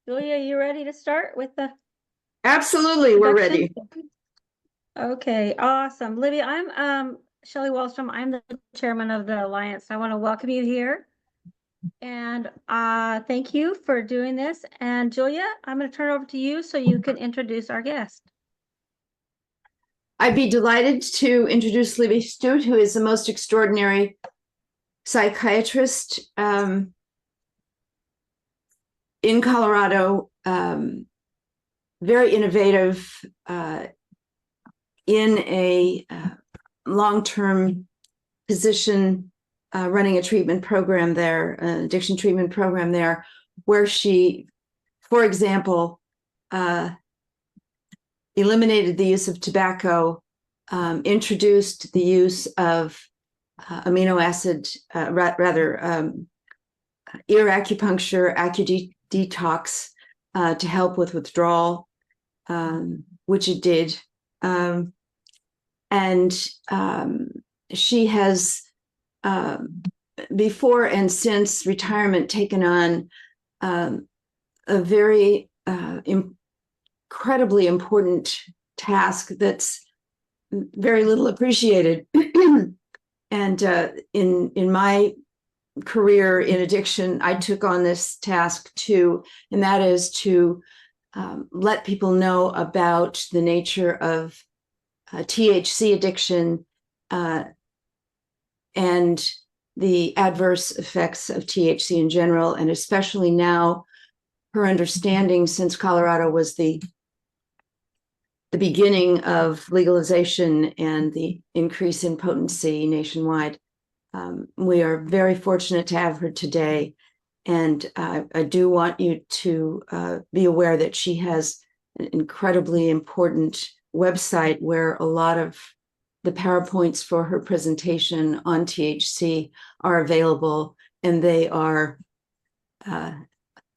Julia, you ready to start with the Absolutely, we're introduction? ready. Okay, awesome. Libby, I'm Shelley Wallstrom. I'm the chairman of the Alliance. I want to welcome you here and thank you for doing this. And Julia, I'm going to turn it over to you so you can introduce our guest. I'd be delighted to introduce Libby Stuyt, who is the most extraordinary psychiatrist in Colorado, very innovative in a long-term position, running a treatment program there, an addiction treatment program there, where she, for example, eliminated the use of tobacco, introduced the use of amino acid, ear acupuncture, detox to help with withdrawal, which it did. And she has, before and since retirement, taken on a very incredibly important task that's very little appreciated. And in my career in addiction, I took on this task too, and that is to let people know about the nature of THC addiction and the adverse effects of THC in general, and especially now her understanding, since Colorado was the beginning of legalization and the increase in potency nationwide. We are very fortunate to have her today. And I do want you to be aware that she has an incredibly important website where a lot of the PowerPoints for her presentation on THC are available, and they are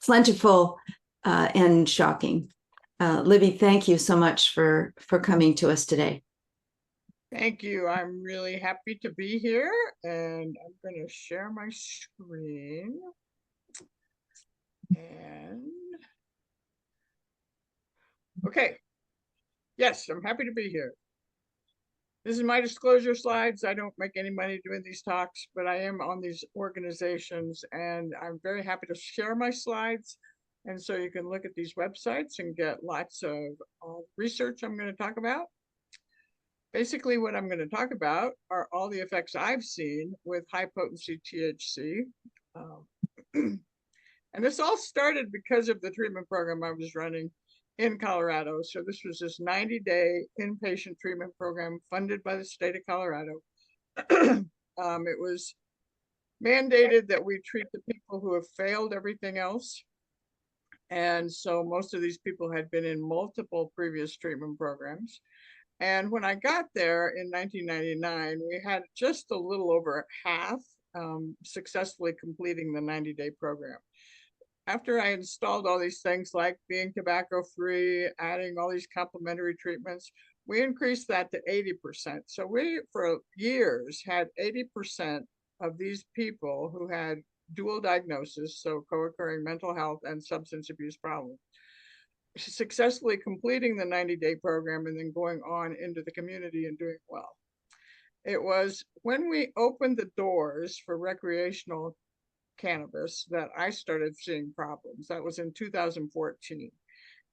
plentiful and shocking. Libby, thank you so much for coming to us today. Thank you. I'm really happy to be here, and I'm going to share my screen. And okay. Yes, I'm happy to be here. This is my disclosure slides. I don't make any money doing these talks, but I am on these organizations, and I'm very happy to share my slides. And so you can look at these websites and get lots of research I'm going to talk about. Basically, what I'm going to talk about are all the effects I've seen with high potency THC. And this all started because of the treatment program I was running in Colorado. So this was this 90-day inpatient treatment program funded by the state of Colorado. It was mandated that we treat the people who have failed everything else. And so most of these people had been in multiple previous treatment programs. And when I got there in 1999, we had just a little over half successfully completing the 90-day program. After I installed all these things like being tobacco free, adding all these complementary treatments, we increased that to 80%. So we, for years, had 80% of these people who had dual diagnosis, so co-occurring mental health and substance abuse problems, successfully completing the 90-day program and then going on into the community and doing well. It was when we opened the doors for recreational cannabis that I started seeing problems. That was in 2014.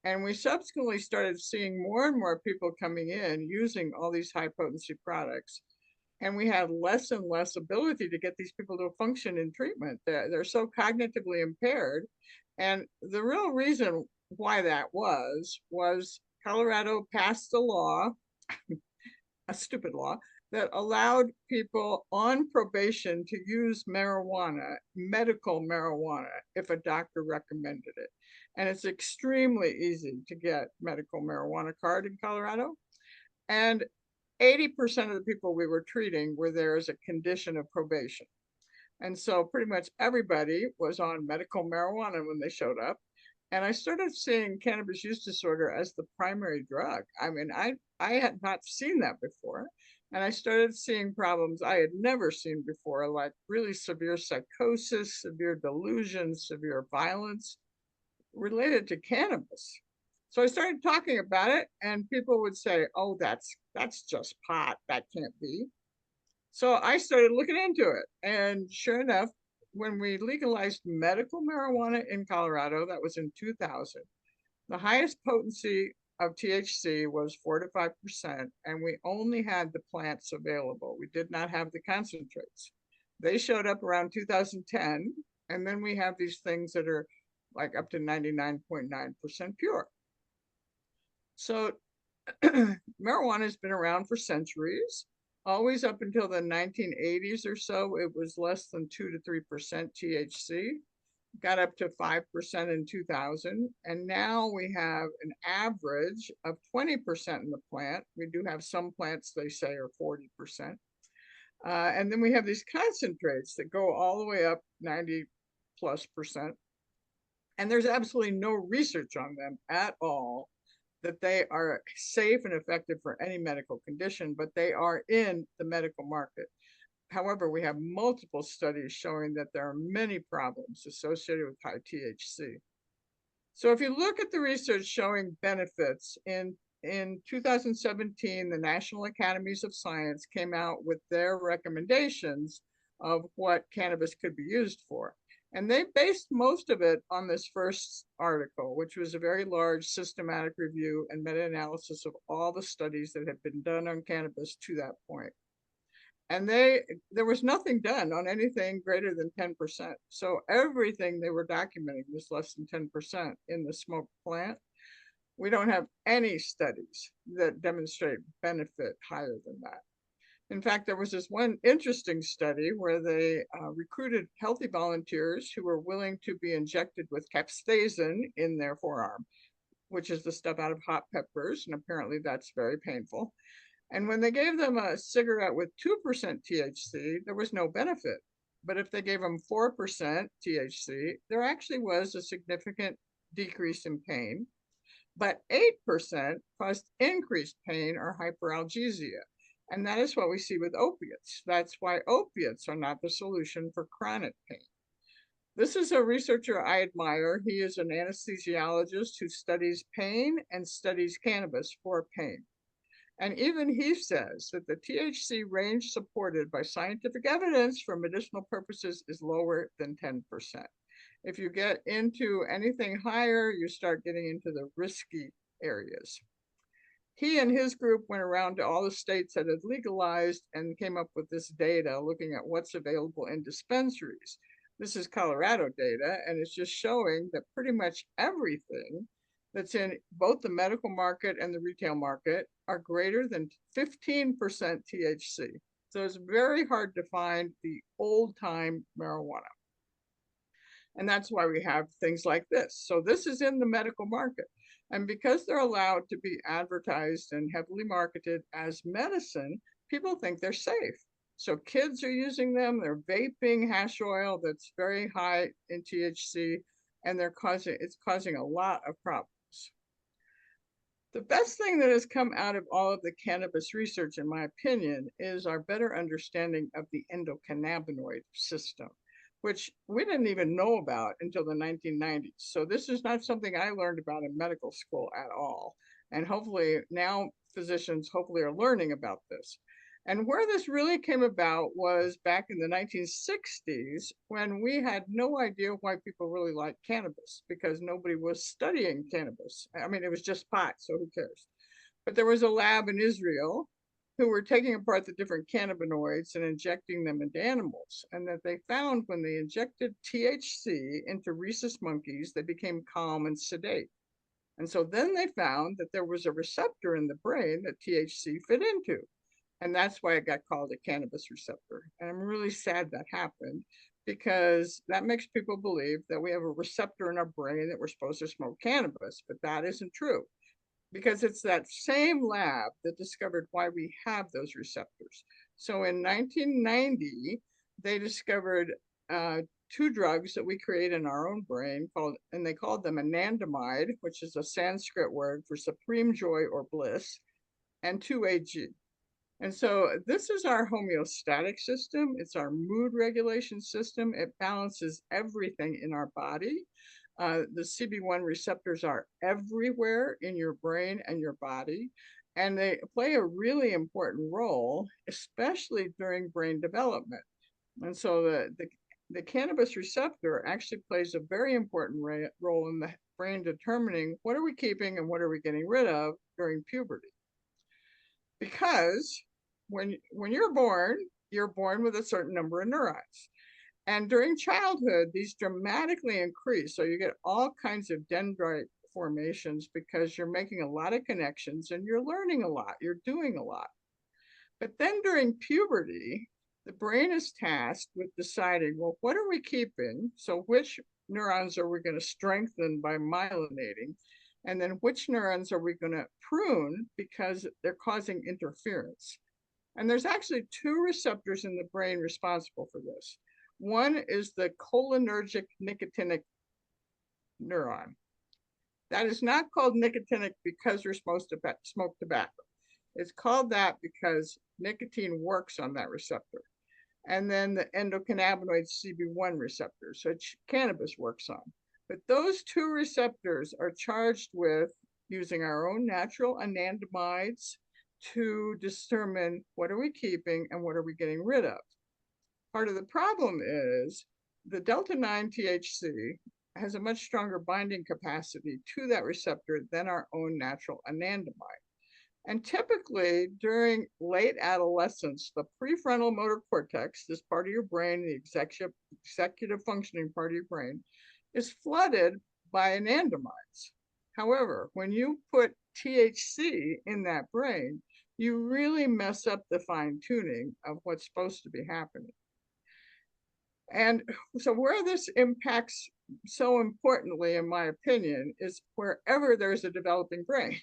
And we subsequently started seeing more and more people coming in using all these high potency products. And we had less and less ability to get these people to function in treatment. They're so cognitively impaired. And the real reason why that was Colorado passed a law, a stupid law, that allowed people on probation to use marijuana, medical marijuana, if a doctor recommended it. And it's extremely easy to get medical marijuana card in Colorado. And 80% of the people we were treating were there as a condition of probation. And so pretty much everybody was on medical marijuana when they showed up. And I started seeing cannabis use disorder as the primary drug. I mean, I had not seen that before. And I started seeing problems I had never seen before, like really severe psychosis, severe delusions, severe violence. related to cannabis. So I started talking about it, and people would say, oh, that's just pot. That can't be. So I started looking into it. And sure enough, when we legalized medical marijuana in Colorado, that was in 2000, the highest potency of THC was 4 to 5%, and we only had the plants available. We did not have the concentrates. They showed up around 2010, and then we have these things that are like up to 99.9% pure. So marijuana has been around for centuries. Always up until the 1980s or so, it was less than 2 to 3% THC. Got up to 5% in 2000. And now we have an average of 20% in the plant. We do have some plants they say are 40%. And then we have these concentrates that go all the way up 90+%. And there's absolutely no research on them at all that they are safe and effective for any medical condition, but they are in the medical market. However, we have multiple studies showing that there are many problems associated with high THC. So if you look at the research showing benefits in 2017, the National Academies of Science came out with their recommendations of what cannabis could be used for. And they based most of it on this first article, which was a very large systematic review and meta-analysis of all the studies that had been done on cannabis to that point. And there was nothing done on anything greater than 10%. So everything they were documenting was less than 10% in the smoked plant. We don't have any studies that demonstrate benefit higher than that. In fact, there was this one interesting study where they recruited healthy volunteers who were willing to be injected with capsaicin in their forearm, which is the stuff out of hot peppers, and apparently that's very painful. And when they gave them a cigarette with 2% THC, there was no benefit. But if they gave them 4% THC, there actually was a significant decrease in pain. But 8% caused increased pain or hyperalgesia. And that is what we see with opiates. That's why opiates are not the solution for chronic pain. This is a researcher I admire. He is an anesthesiologist who studies pain and studies cannabis for pain. And even he says that the THC range supported by scientific evidence for medicinal purposes is lower than 10%. If you get into anything higher, you start getting into the risky areas. He and his group went around to all the states that had legalized and came up with this data looking at what's available in dispensaries. This is Colorado data, and it's just showing that pretty much everything that's in both the medical market and the retail market are greater than 15% THC. So it's very hard to find the old time marijuana. And that's why we have things like this. So this is in the medical market. And because they're allowed to be advertised and heavily marketed as medicine, people think they're safe. So kids are using them, they're vaping hash oil that's very high in THC, and it's causing a lot of problems. The best thing that has come out of all of the cannabis research, in my opinion, is our better understanding of the endocannabinoid system, which we didn't even know about until the 1990s. So this is not something I learned about in medical school at all. And hopefully now physicians hopefully are learning about this. And where this really came about was back in the 1960s, when we had no idea why people really liked cannabis, because nobody was studying cannabis. I mean, it was just pot, so who cares? But there was a lab in Israel who were taking apart the different cannabinoids and injecting them into animals. And that they found when they injected THC into rhesus monkeys, they became calm and sedate. And so then they found that there was a receptor in the brain that THC fit into. And that's why it got called a cannabis receptor. And I'm really sad that happened, because that makes people believe that we have a receptor in our brain that we're supposed to smoke cannabis, but that isn't true, because it's that same lab that discovered why we have those receptors. So in 1990, they discovered two drugs that we create in our own brain and they called them anandamide, which is a Sanskrit word for supreme joy or bliss, and 2-AG. And so this is our homeostatic system. It's our mood regulation system. It balances everything in our body. The CB1 receptors are everywhere in your brain and your body, and they play a really important role, especially during brain development. And so the cannabis receptor actually plays a very important role in the brain determining what are we keeping and what are we getting rid of during puberty. Because when you're born with a certain number of neurons. And during childhood, these dramatically increase. So you get all kinds of dendrite formations because you're making a lot of connections and you're learning a lot, you're doing a lot. But then during puberty, the brain is tasked with deciding, well, what are we keeping? So which neurons are we going to strengthen by myelinating? And then which neurons are we going to prune because they're causing interference? And there's actually two receptors in the brain responsible for this. One is the cholinergic nicotinic neuron. That is not called nicotinic because you're supposed to smoke tobacco. It's called that because nicotine works on that receptor. And then the endocannabinoid CB1 receptors, which cannabis works on. But those two receptors are charged with using our own natural anandamides to determine what are we keeping and what are we getting rid of. Part of the problem is the delta-9 THC has a much stronger binding capacity to that receptor than our own natural anandamide. And typically during late adolescence, the prefrontal motor cortex, this part of your brain, the executive functioning part of your brain, is flooded by anandamides. However, when you put THC in that brain, you really mess up the fine tuning of what's supposed to be happening. And so where this impacts so importantly, in my opinion, is wherever there's a developing brain.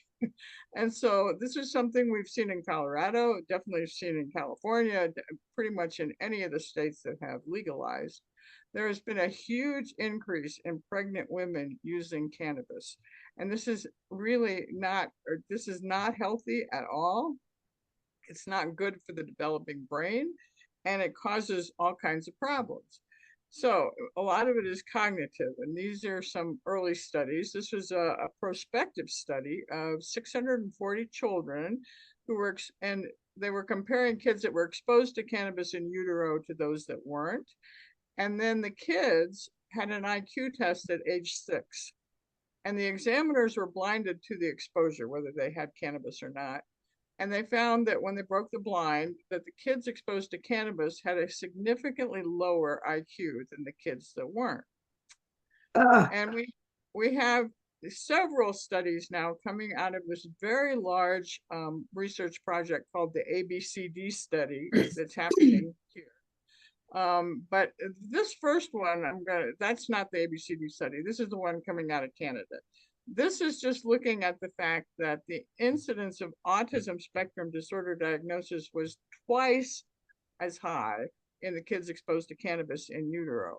And so this is something we've seen in Colorado, definitely seen in California, pretty much in any of the states that have legalized. There has been a huge increase in pregnant women using cannabis. And this is really not, or this is not healthy at all. It's not good for the developing brain, and it causes all kinds of problems. So a lot of it is cognitive, and these are some early studies. This was a prospective study of 640 children who were, and they were comparing kids that were exposed to cannabis in utero to those that weren't. And then the kids had an IQ test at age 6. And the examiners were blinded to the exposure, whether they had cannabis or not. And they found that when they broke the blind, that the kids exposed to cannabis had a significantly lower IQ than the kids that weren't. And we have several studies now coming out of this very large research project called the ABCD study that's happening here. But this first one, that's not the ABCD study. This is the one coming out of Canada. This is just looking at the fact that the incidence of autism spectrum disorder diagnosis was twice as high in the kids exposed to cannabis in utero.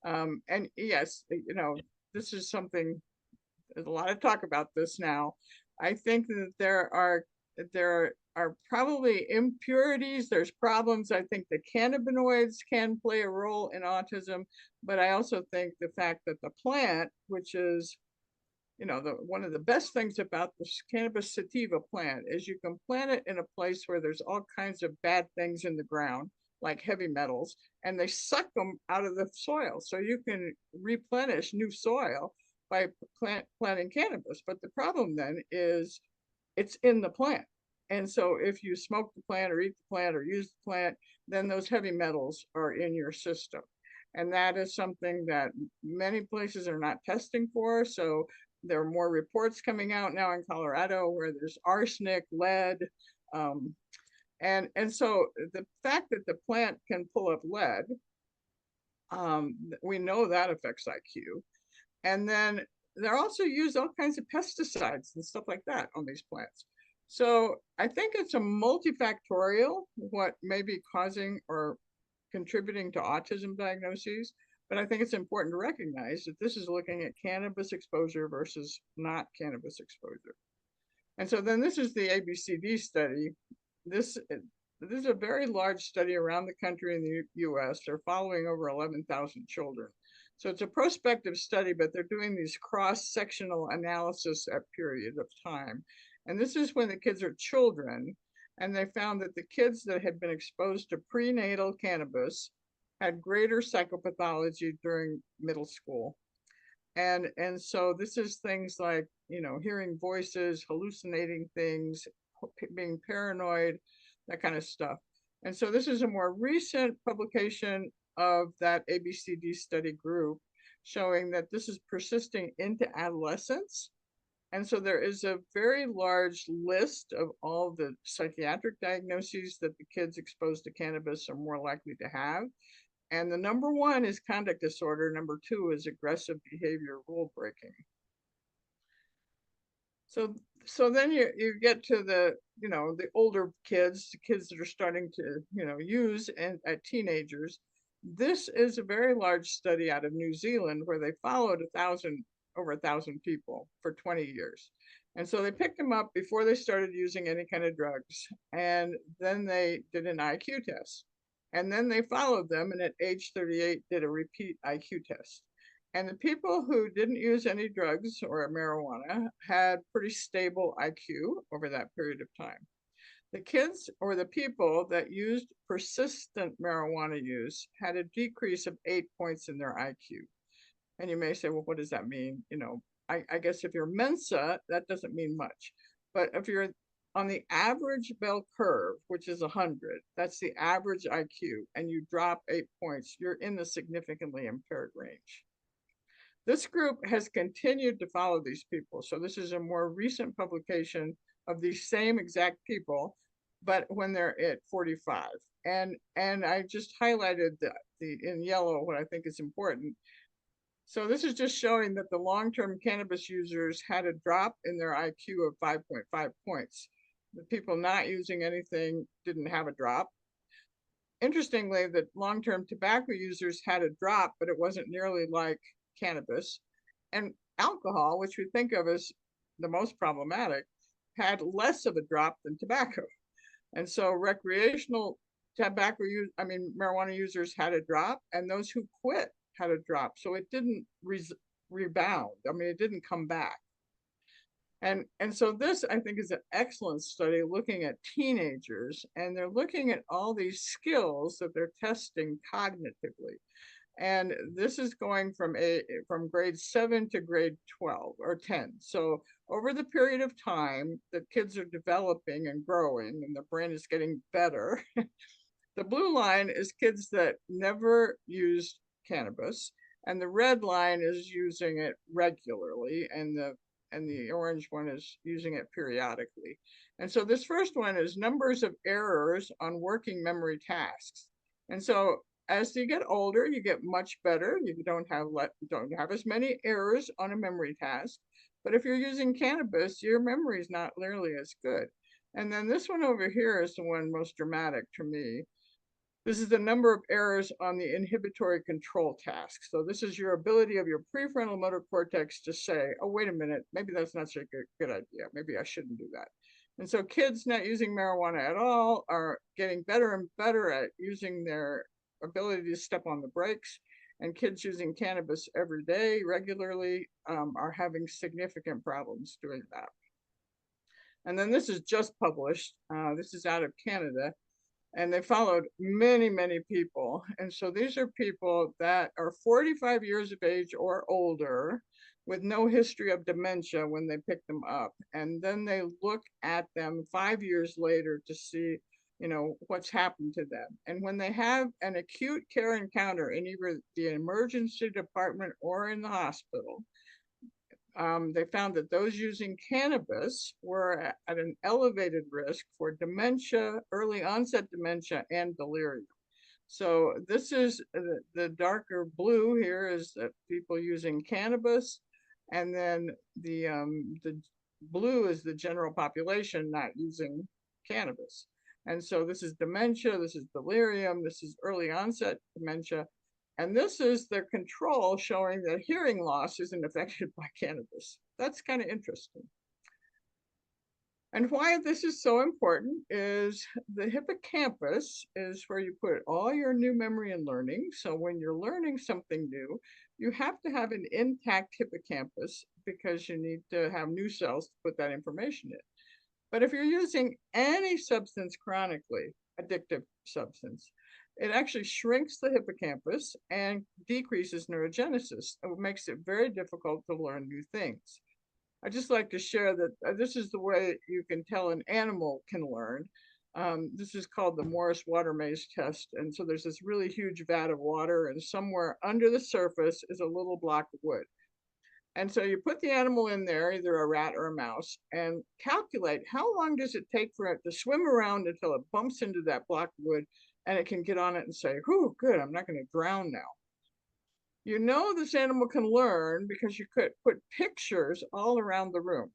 And yes, you know, this is something, there's a lot of talk about this now. I think that there are probably impurities, there's problems. I think the cannabinoids can play a role in autism, but I also think the fact that the plant, which is, you know, one of the best things about this cannabis sativa plant is you can plant it in a place where there's all kinds of bad things in the ground, like heavy metals, and they suck them out of the soil. So you can replenish new soil by planting cannabis. But the problem then is it's in the plant. And so if you smoke the plant or eat the plant or use the plant, then those heavy metals are in your system. And that is something that many places are not testing for. So there are more reports coming out now in Colorado where there's arsenic, lead, and so the fact that the plant can pull up lead, we know that affects IQ. And then they're also used all kinds of pesticides and stuff like that on these plants. So I think it's a multifactorial what may be causing or contributing to autism diagnoses. But I think it's important to recognize that this is looking at cannabis exposure versus not cannabis exposure. And so then this is the ABCD study. This is a very large study around the country in the US. They're following over 11,000 children. So it's a prospective study, but they're doing these cross-sectional analysis at period of time. And this is when the kids are children. And they found that the kids that had been exposed to prenatal cannabis had greater psychopathology during middle school. And so this is things like, you know, hearing voices, hallucinating things, being paranoid, that kind of stuff. And so this is a more recent publication of that ABCD study group showing that this is persisting into adolescence. And so there is a very large list of all the psychiatric diagnoses that the kids exposed to cannabis are more likely to have. And the number one is conduct disorder. Number two is aggressive behavior, rule breaking. So then you get to the, you know, the older kids, the kids that are starting to, you know, use and at teenagers. This is a very large study out of New Zealand where they followed over 1,000 people for 20 years. And so they picked them up before they started using any kind of drugs. And then they did an IQ test. And then they followed them and at age 38 did a repeat IQ test. And the people who didn't use any drugs or marijuana had pretty stable IQ over that period of time. The kids or the people that used persistent marijuana use had a decrease of 8 points in their IQ. And you may say, well, what does that mean? You know, I guess if you're Mensa, that doesn't mean much. But if you're on the average bell curve, which is 100, that's the average IQ, and you drop 8 points, you're in the significantly impaired range. This group has continued to follow these people. So this is a more recent publication of these same exact people, but when they're at 45. And I just highlighted the in yellow what I think is important. So this is just showing that the long-term cannabis users had a drop in their IQ of 5.5 points. The people not using anything didn't have a drop. Interestingly, the long-term tobacco users had a drop, but it wasn't nearly like cannabis. And alcohol, which we think of as the most problematic, had less of a drop than tobacco. And so recreational marijuana users had a drop, and those who quit had a drop. So it didn't rebound. I mean, it didn't come back. And so this, I think, is an excellent study looking at teenagers, and they're looking at all these skills that they're testing cognitively. And this is going from grade 7 to grade 12 or 10. So over the period of time that kids are developing and growing and the brain is getting better, the blue line is kids that never used cannabis, and the red line is using it regularly, and the orange one is using it periodically. And so this first one is numbers of errors on working memory tasks. And so as you get older, you get much better. You don't have as many errors on a memory task. But if you're using cannabis, your memory is not nearly as good. And then this one over here is the one most dramatic to me. This is the number of errors on the inhibitory control task. So this is your ability of your prefrontal motor cortex to say, oh, wait a minute, maybe that's not such a good idea. Maybe I shouldn't do that. And so kids not using marijuana at all are getting better and better at using their ability to step on the brakes. And kids using cannabis every day regularly are having significant problems doing that. And then this is just published. This is out of Canada. And they followed many, many people. And so these are people that are 45 years of age or older with no history of dementia when they pick them up. And then they look at them 5 years later to see, you know, what's happened to them. And when they have an acute care encounter in either the emergency department or in the hospital, they found that those using cannabis were at an elevated risk for dementia, early onset dementia, and delirium. So this is the darker blue here is that people using cannabis, and then the blue is the general population not using cannabis. And so this is dementia, this is delirium, this is early onset dementia, and this is the control showing that hearing loss isn't affected by cannabis. That's kind of interesting. And why this is so important is the hippocampus is where you put all your new memory and learning. So when you're learning something new, you have to have an intact hippocampus because you need to have new cells to put that information in. But if you're using any substance chronically, addictive substance, it actually shrinks the hippocampus and decreases neurogenesis. It makes it very difficult to learn new things. I just like to share that this is the way you can tell an animal can learn. This is called the Morris water maze test. And so there's this really huge vat of water, and somewhere under the surface is a little block of wood. And so you put the animal in there, either a rat or a mouse, and calculate how long does it take for it to swim around until it bumps into that block of wood and it can get on it and say, whew, good, I'm not going to drown now. You know this animal can learn because you could put pictures all around the room.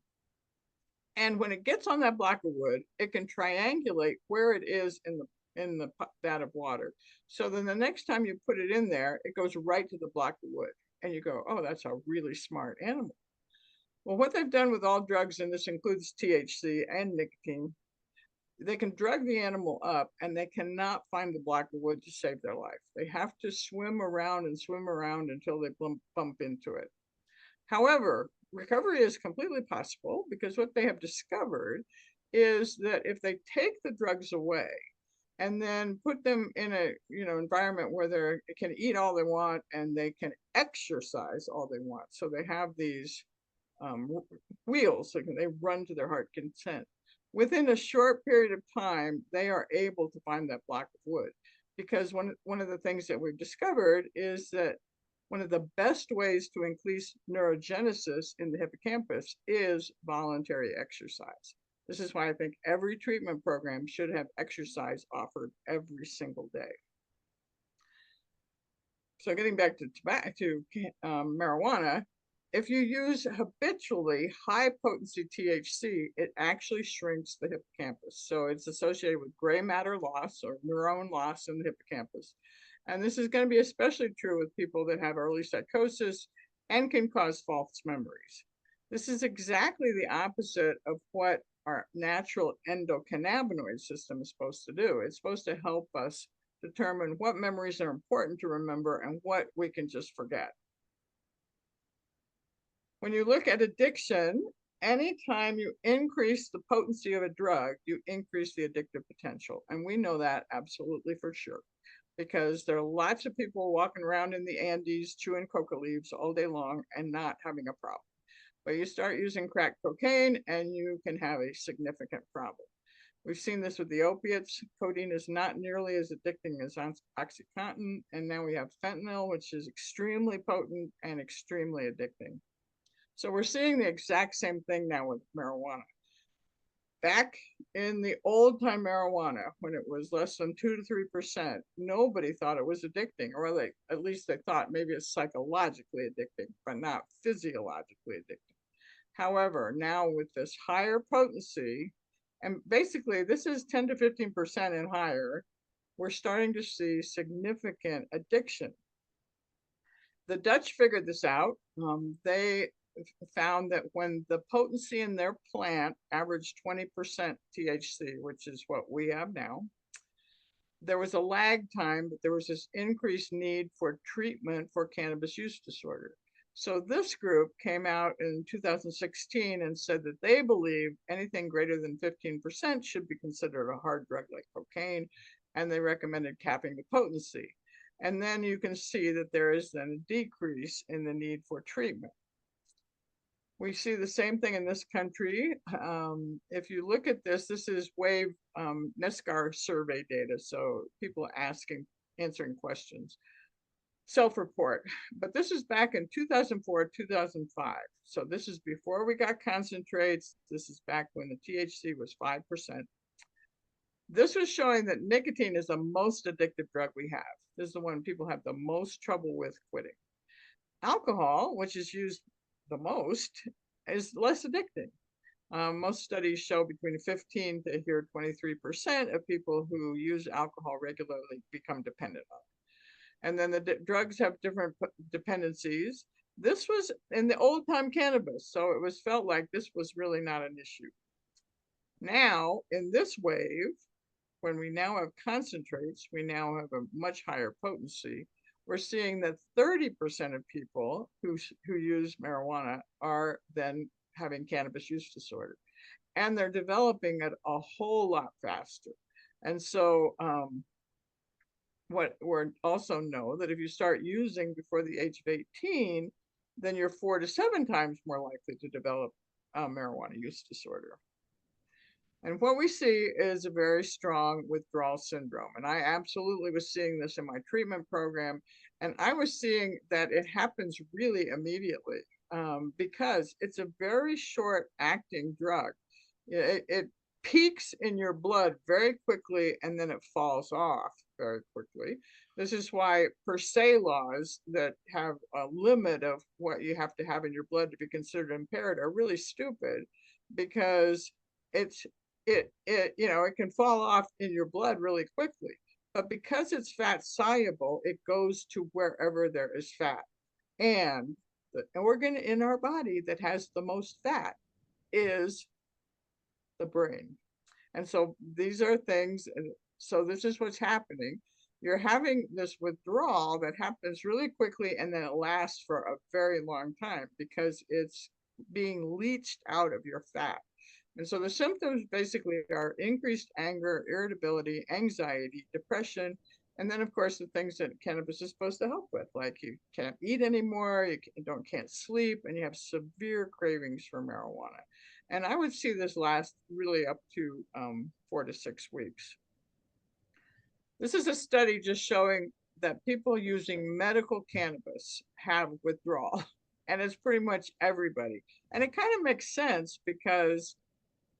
And when it gets on that block of wood, it can triangulate where it is in the vat of water. So then the next time you put it in there, it goes right to the block of wood. And you go, oh, that's a really smart animal. Well, what they've done with all drugs, and this includes THC and nicotine, they can drug the animal up and they cannot find the block of wood to save their life. They have to swim around until they bump into it. However, recovery is completely possible because what they have discovered is that if they take the drugs away and then put them in a environment where they can eat all they want and they can exercise all they want, so they have these wheels, so they run to their heart content. Within a short period of time, they are able to find that block of wood, because one of the things that we've discovered is that one of the best ways to increase neurogenesis in the hippocampus is voluntary exercise. This is why I think every treatment program should have exercise offered every single day. So getting back to marijuana, if you use habitually high potency THC, it actually shrinks the hippocampus. So it's associated with gray matter loss or neuron loss in the hippocampus. And this is going to be especially true with people that have early psychosis and can cause false memories. This is exactly the opposite of what our natural endocannabinoid system is supposed to do. It's supposed to help us determine what memories are important to remember and what we can just forget. When you look at addiction, anytime you increase the potency of a drug, you increase the addictive potential. And we know that absolutely for sure, because there are lots of people walking around in the Andes chewing coca leaves all day long and not having a problem. But you start using crack cocaine and you can have a significant problem. We've seen this with the opiates. Codeine is not nearly as addicting as OxyContin. And now we have fentanyl, which is extremely potent and extremely addicting. So we're seeing the exact same thing now with marijuana. Back in the old time marijuana, when it was less than 2 to 3%, nobody thought it was addicting, or at least they thought maybe it's psychologically addicting, but not physiologically addicting. However, now with this higher potency, and basically this is 10 to 15% and higher, we're starting to see significant addiction. The Dutch figured this out. They found that when the potency in their plant averaged 20% THC, which is what we have now, there was a lag time, but there was this increased need for treatment for cannabis use disorder. So this group came out in 2016 and said that they believe anything greater than 15% should be considered a hard drug like cocaine, and they recommended capping the potency. And then you can see that there is then a decrease in the need for treatment. We see the same thing in this country. If you look at this, this is WAVE NESCAR survey data. So people answering questions, self-report. But this is back in 2004, 2005. So this is before we got concentrates. This is back when the THC was 5%. This was showing that nicotine is the most addictive drug we have. This is the one people have the most trouble with quitting. Alcohol, which is used the most, is less addicting. Most studies show between 15 to 23% of people who use alcohol regularly become dependent on it. And then the drugs have different dependencies. This was in the old time cannabis, so it was felt like this was really not an issue. Now, in this wave, when we now have concentrates, we now have a much higher potency. we're seeing that 30% of people who use marijuana are then having cannabis use disorder, and they're developing it a whole lot faster. And so what we're also know that if you start using before the age of 18, then you're 4 to 7 times more likely to develop marijuana use disorder. And what we see is a very strong withdrawal syndrome. And I absolutely was seeing this in my treatment program. And I was seeing that it happens really immediately because it's a very short acting drug. It peaks in your blood very quickly and then it falls off very quickly. This is why per se laws that have a limit of what you have to have in your blood to be considered impaired are really stupid, because it's it can fall off in your blood really quickly. But because it's fat soluble, it goes to wherever there is fat. And the organ in our body that has the most fat is the brain. And so these are things, so this is what's happening. You're having this withdrawal that happens really quickly and then it lasts for a very long time because it's being leached out of your fat. And so the symptoms basically are increased anger, irritability, anxiety, depression, and then of course the things that cannabis is supposed to help with, like you can't eat anymore, you can't sleep, and you have severe cravings for marijuana. And I would see this last really up to 4 to 6 weeks. This is a study just showing that people using medical cannabis have withdrawal, and it's pretty much everybody. And it kind of makes sense because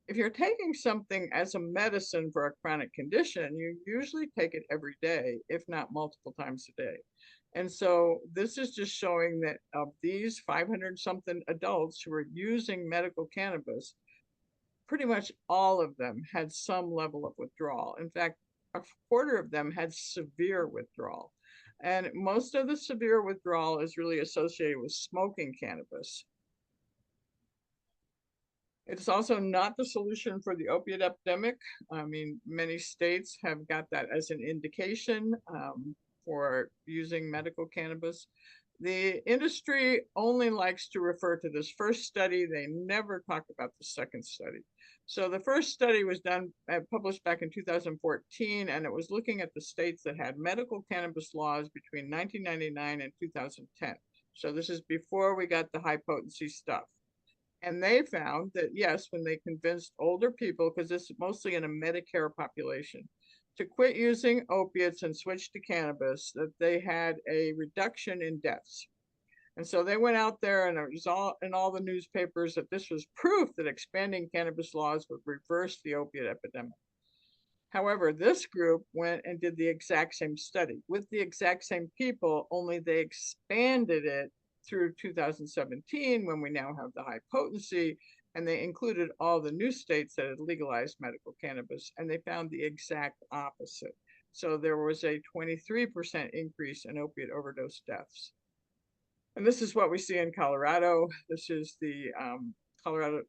if you're taking something as a medicine for a chronic condition, you usually take it every day, if not multiple times a day. And so this is just showing that of these 500 something adults who are using medical cannabis, pretty much all of them had some level of withdrawal. In fact, a quarter of them had severe withdrawal. And most of the severe withdrawal is really associated with smoking cannabis. It's also not the solution for the opiate epidemic. I mean, many states have got that as an indication for using medical cannabis. The industry only likes to refer to this first study. They never talk about the second study. So the first study was done, published back in 2014, and it was looking at the states that had medical cannabis laws between 1999 and 2010. So this is before we got the high potency stuff. And they found that, yes, when they convinced older people, because this is mostly in a Medicare population, to quit using opiates and switch to cannabis, that they had a reduction in deaths. And so they went out there, and it was all in all the newspapers that this was proof that expanding cannabis laws would reverse the opiate epidemic. However, this group went and did the exact same study with the exact same people, only they expanded it through 2017 when we now have the high potency, and they included all the new states that had legalized medical cannabis, and they found the exact opposite. So there was a 23% increase in opiate overdose deaths. And this is what we see in Colorado. This is the Colorado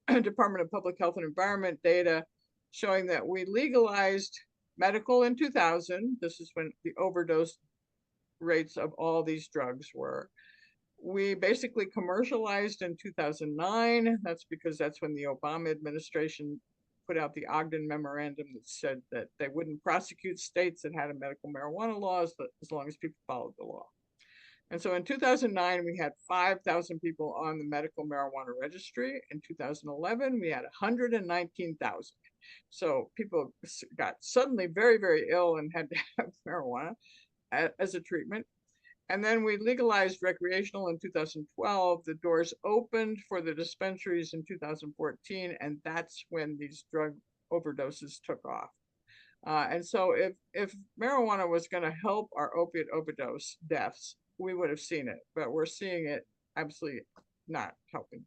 Department of Public Health and Environment data showing that we legalized medical in 2000. This is when the overdose rates of all these drugs were. We basically commercialized in 2009. That's because that's when the Obama administration put out the Ogden Memorandum that said that they wouldn't prosecute states that had a medical marijuana laws, but as long as people followed the law. And so in 2009, we had 5,000 people on the medical marijuana registry. In 2011, we had 119,000. So people got suddenly very, very ill and had to have marijuana as a treatment. And then we legalized recreational in 2012. The doors opened for the dispensaries in 2014, and that's when these drug overdoses took off. And so if marijuana was going to help our opiate overdose deaths, we would have seen it, but we're seeing it absolutely not helping.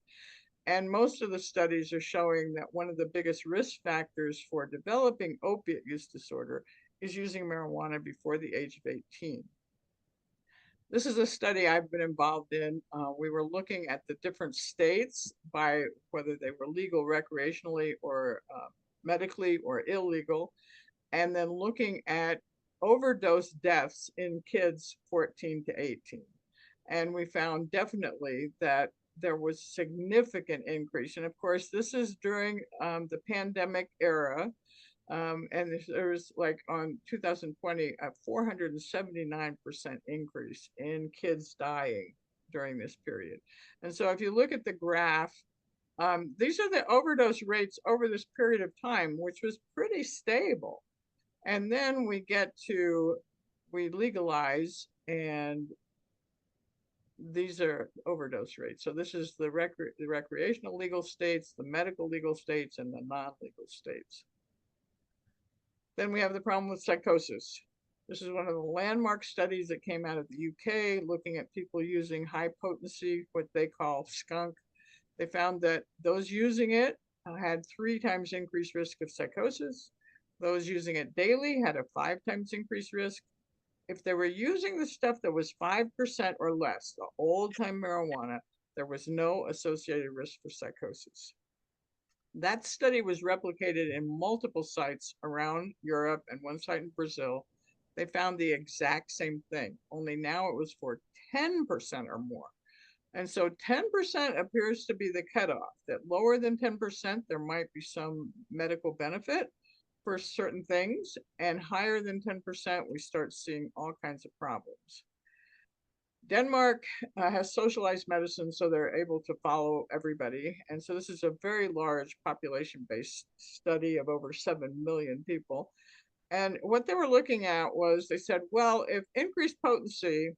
And most of the studies are showing that one of the biggest risk factors for developing opiate use disorder is using marijuana before the age of 18. This is a study I've been involved in. We were looking at the different states by whether they were legal recreationally or medically or illegal, and then looking at overdose deaths in kids 14 to 18. And we found definitely that there was significant increase. And of course, this is during the pandemic era. And there was like on 2020, a 479% increase in kids dying during this period. And so if you look at the graph, these are the overdose rates over this period of time, which was pretty stable. And then we legalize, and these are overdose rates. So this is the recreational legal states, the medical legal states, and the non-legal states. Then we have the problem with psychosis. This is one of the landmark studies that came out of the UK, looking at people using high potency, what they call skunk. They found that those using it had 3 times increased risk of psychosis. Those using it daily had a 5 times increased risk. If they were using the stuff that was 5% or less, the old time marijuana, there was no associated risk for psychosis. That study was replicated in multiple sites around Europe and one site in Brazil. They found the exact same thing, only now it was for 10% or more. And so 10% appears to be the cutoff, that lower than 10%, there might be some medical benefit for certain things, and higher than 10%, we start seeing all kinds of problems. Denmark has socialized medicine, so they're able to follow everybody. And so this is a very large population-based study of over 7 million people. And what they were looking at was, they said, well, if increased potency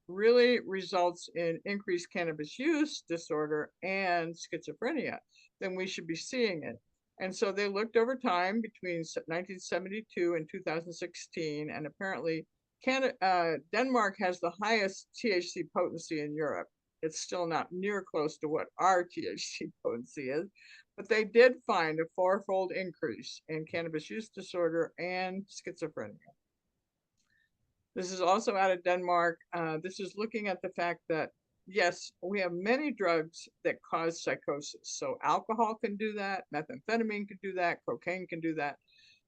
really results in increased cannabis use disorder and schizophrenia, then we should be seeing it. And so they looked over time between 1972 and 2016, and apparently Denmark has the highest THC potency in Europe. It's still not near close to what our THC potency is, but they did find a 4-fold increase in cannabis use disorder and schizophrenia. This is also out of Denmark. This is looking at the fact that, yes, we have many drugs that cause psychosis. So alcohol can do that, methamphetamine can do that, cocaine can do that.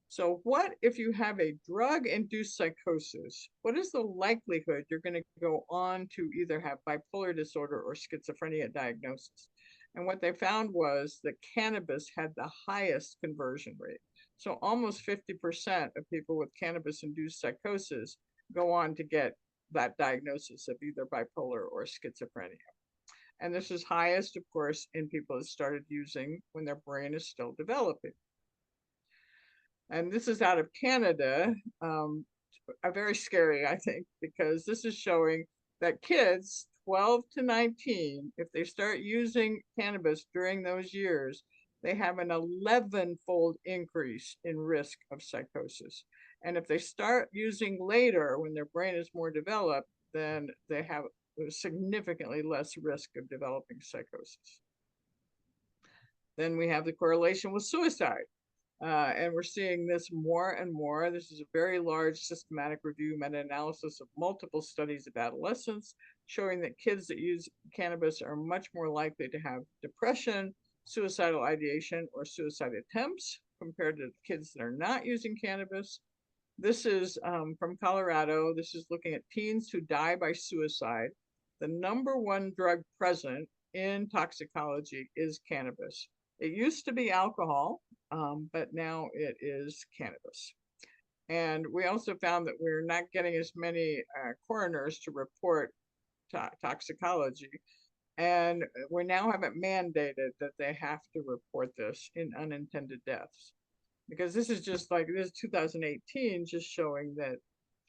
So what if you have a drug-induced psychosis? What is the likelihood you're going to go on to either have bipolar disorder or schizophrenia diagnosis? And what they found was that cannabis had the highest conversion rate. So almost 50% of people with cannabis-induced psychosis go on to get that diagnosis of either bipolar or schizophrenia. And this is highest, of course, in people that started using when their brain is still developing. And this is out of Canada, very scary, I think, because this is showing that kids 12 to 19, if they start using cannabis during those years, they have an 11-fold increase in risk of psychosis. And if they start using later, when their brain is more developed, then they have significantly less risk of developing psychosis. Then we have the correlation with suicide. And we're seeing this more and more. This is a very large systematic review meta-analysis of multiple studies of adolescents, showing that kids that use cannabis are much more likely to have depression, suicidal ideation, or suicide attempts compared to kids that are not using cannabis. This is from Colorado. This is looking at teens who die by suicide. The #1 drug present in toxicology is cannabis. It used to be alcohol, but now it is cannabis. And we also found that we're not getting as many coroners to report toxicology. And we now have it mandated that they have to report this in unintended deaths. Because this is just like, this is 2018, just showing that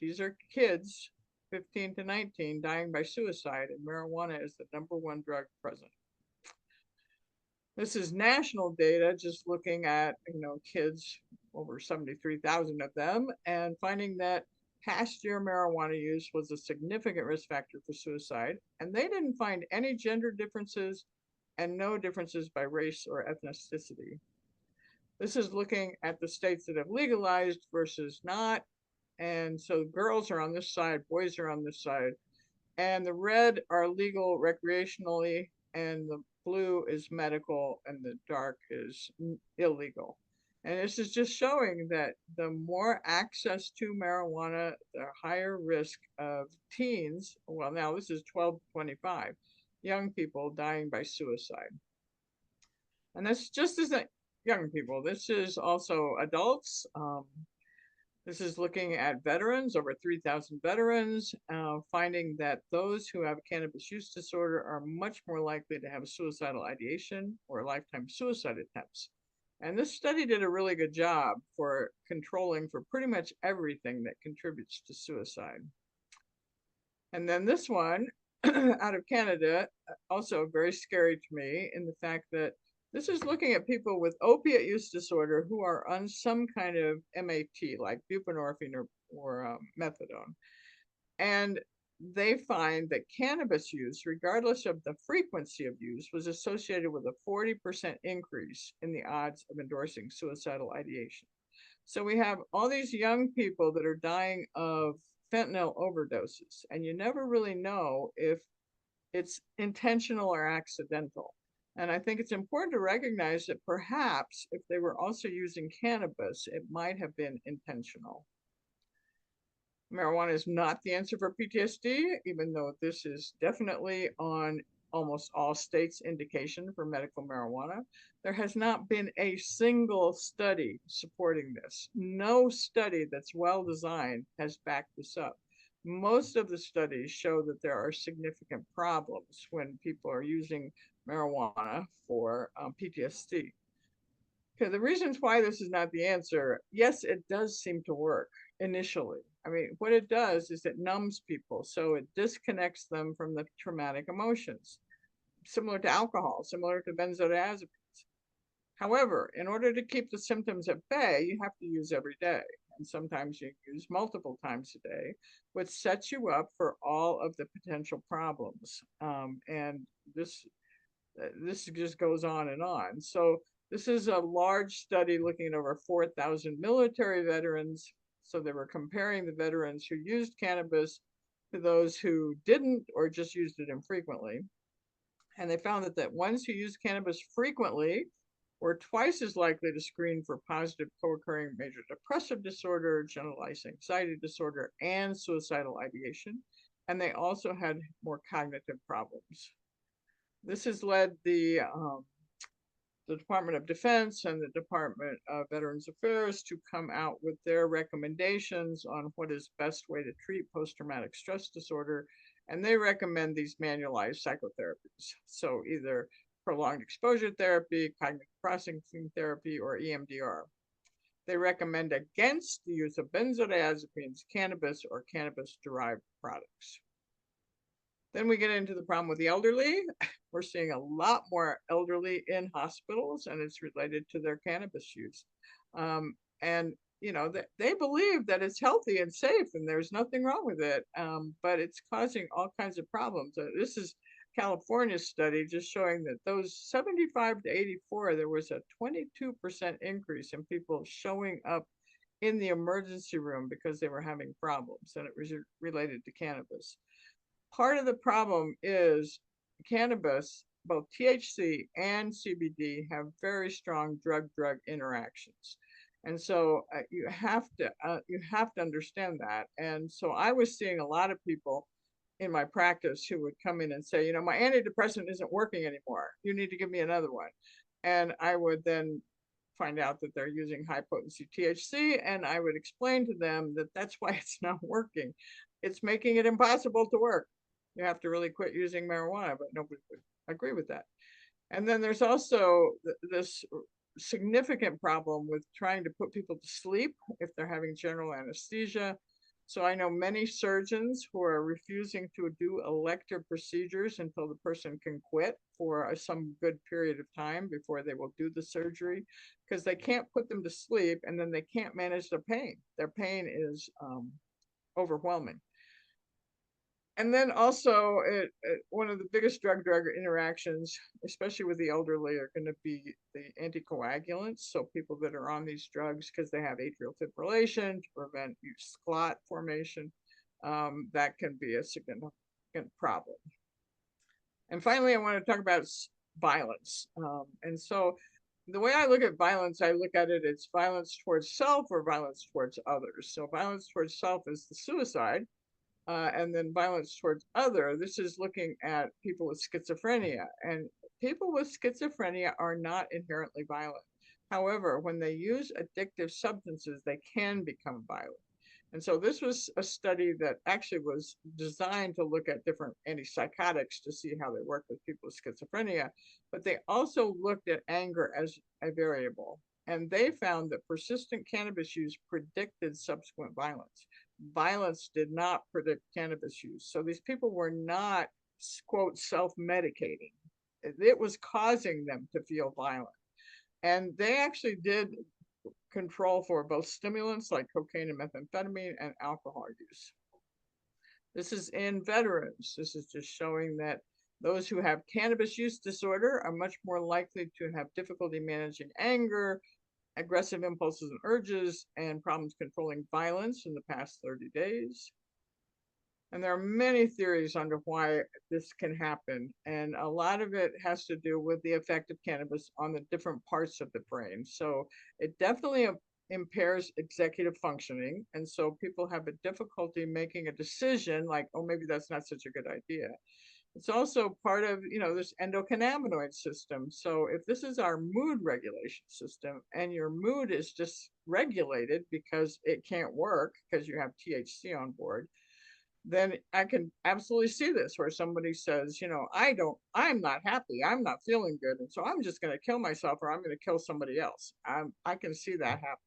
these are kids, 15 to 19, dying by suicide, and marijuana is the #1 drug present. This is national data, just looking at, kids, over 73,000 of them, and finding that past year marijuana use was a significant risk factor for suicide. And they didn't find any gender differences and no differences by race or ethnicity. This is looking at the states that have legalized versus not. And so girls are on this side, boys are on this side. And the red are legal recreationally, and the blue is medical, and the dark is illegal. And this is just showing that the more access to marijuana, the higher risk of teens, well, now this is 12 to 25, young people dying by suicide. And this just isn't young people, this is also adults. This is looking at veterans, over 3,000 veterans, finding that those who have cannabis use disorder are much more likely to have a suicidal ideation or lifetime suicide attempts. And this study did a really good job for controlling for pretty much everything that contributes to suicide. And then this one out of Canada, also very scary to me in the fact that this is looking at people with opiate use disorder who are on some kind of MAT, like buprenorphine or methadone. And they find that cannabis use, regardless of the frequency of use, was associated with a 40% increase in the odds of endorsing suicidal ideation. So we have all these young people that are dying of fentanyl overdoses, and you never really know if it's intentional or accidental. And I think it's important to recognize that perhaps if they were also using cannabis, it might have been intentional. Marijuana is not the answer for PTSD, even though this is definitely on almost all states' indication for medical marijuana. There has not been a single study supporting this. No study that's well designed has backed this up. Most of the studies show that there are significant problems when people are using marijuana for PTSD. Okay, the reasons why this is not the answer, yes, it does seem to work initially. I mean, what it does is it numbs people, so it disconnects them from the traumatic emotions, similar to alcohol, similar to benzodiazepines. However, in order to keep the symptoms at bay, you have to use every day. And sometimes you use multiple times a day, which sets you up for all of the potential problems. And this just goes on and on. So this is a large study looking at over 4,000 military veterans. So they were comparing the veterans who used cannabis to those who didn't or just used it infrequently. And they found that ones who used cannabis frequently were twice as likely to screen for positive co-occurring major depressive disorder, generalized anxiety disorder, and suicidal ideation. And they also had more cognitive problems. This has led the Department of Defense and the Department of Veterans Affairs to come out with their recommendations on what is best way to treat post-traumatic stress disorder. And they recommend these manualized psychotherapies. So either prolonged exposure therapy, cognitive processing therapy, or EMDR. They recommend against the use of benzodiazepines, cannabis, or cannabis-derived products. Then we get into the problem with the elderly. We're seeing a lot more elderly in hospitals, and it's related to their cannabis use. And you know, they believe that it's healthy and safe and there's nothing wrong with it, but it's causing all kinds of problems. This is California's study just showing that those 75 to 84, there was a 22% increase in people showing up in the emergency room because they were having problems, and it was related to cannabis. Part of the problem is cannabis, both THC and CBD have very strong drug-drug interactions. And so you have to understand that. And so I was seeing a lot of people in my practice who would come in and say, you know, my antidepressant isn't working anymore. You need to give me another one. And I would then find out that they're using high potency THC, and I would explain to them that that's why it's not working. It's making it impossible to work. You have to really quit using marijuana, but nobody would agree with that. And then there's also this significant problem with trying to put people to sleep if they're having general anesthesia. So I know many surgeons who are refusing to do elective procedures until the person can quit for some good period of time before they will do the surgery, because they can't put them to sleep and then they can't manage their pain. Their pain is overwhelming. And then also, one of the biggest drug-drug interactions, especially with the elderly, are going to be the anticoagulants. So people that are on these drugs because they have atrial fibrillation to prevent clot formation, that can be a significant problem. And finally, I want to talk about violence. And so the way I look at violence, I look at it as violence towards self or violence towards others. So violence towards self is the suicide, and then violence towards other. This is looking at people with schizophrenia, and people with schizophrenia are not inherently violent. However, when they use addictive substances, they can become violent. And so this was a study that actually was designed to look at different antipsychotics to see how they work with people with schizophrenia, but they also looked at anger as a variable. And they found that persistent cannabis use predicted subsequent violence. Violence did not predict cannabis use. So these people were not, quote, self-medicating. It was causing them to feel violent. And they actually did control for both stimulants like cocaine and methamphetamine and alcohol use. This is in veterans. This is just showing that those who have cannabis use disorder are much more likely to have difficulty managing anger, aggressive impulses and urges, and problems controlling violence in the past 30 days. And there are many theories on why this can happen. And a lot of it has to do with the effect of cannabis on the different parts of the brain. So it definitely impairs executive functioning. And so people have a difficulty making a decision like, oh, maybe that's not such a good idea. It's also part of, this endocannabinoid system. So if this is our mood regulation system and your mood is just regulated because it can't work because you have THC on board, then I can absolutely see this where somebody says, I'm not happy, I'm not feeling good, and so I'm just going to kill myself or I'm going to kill somebody else. I can see that happen.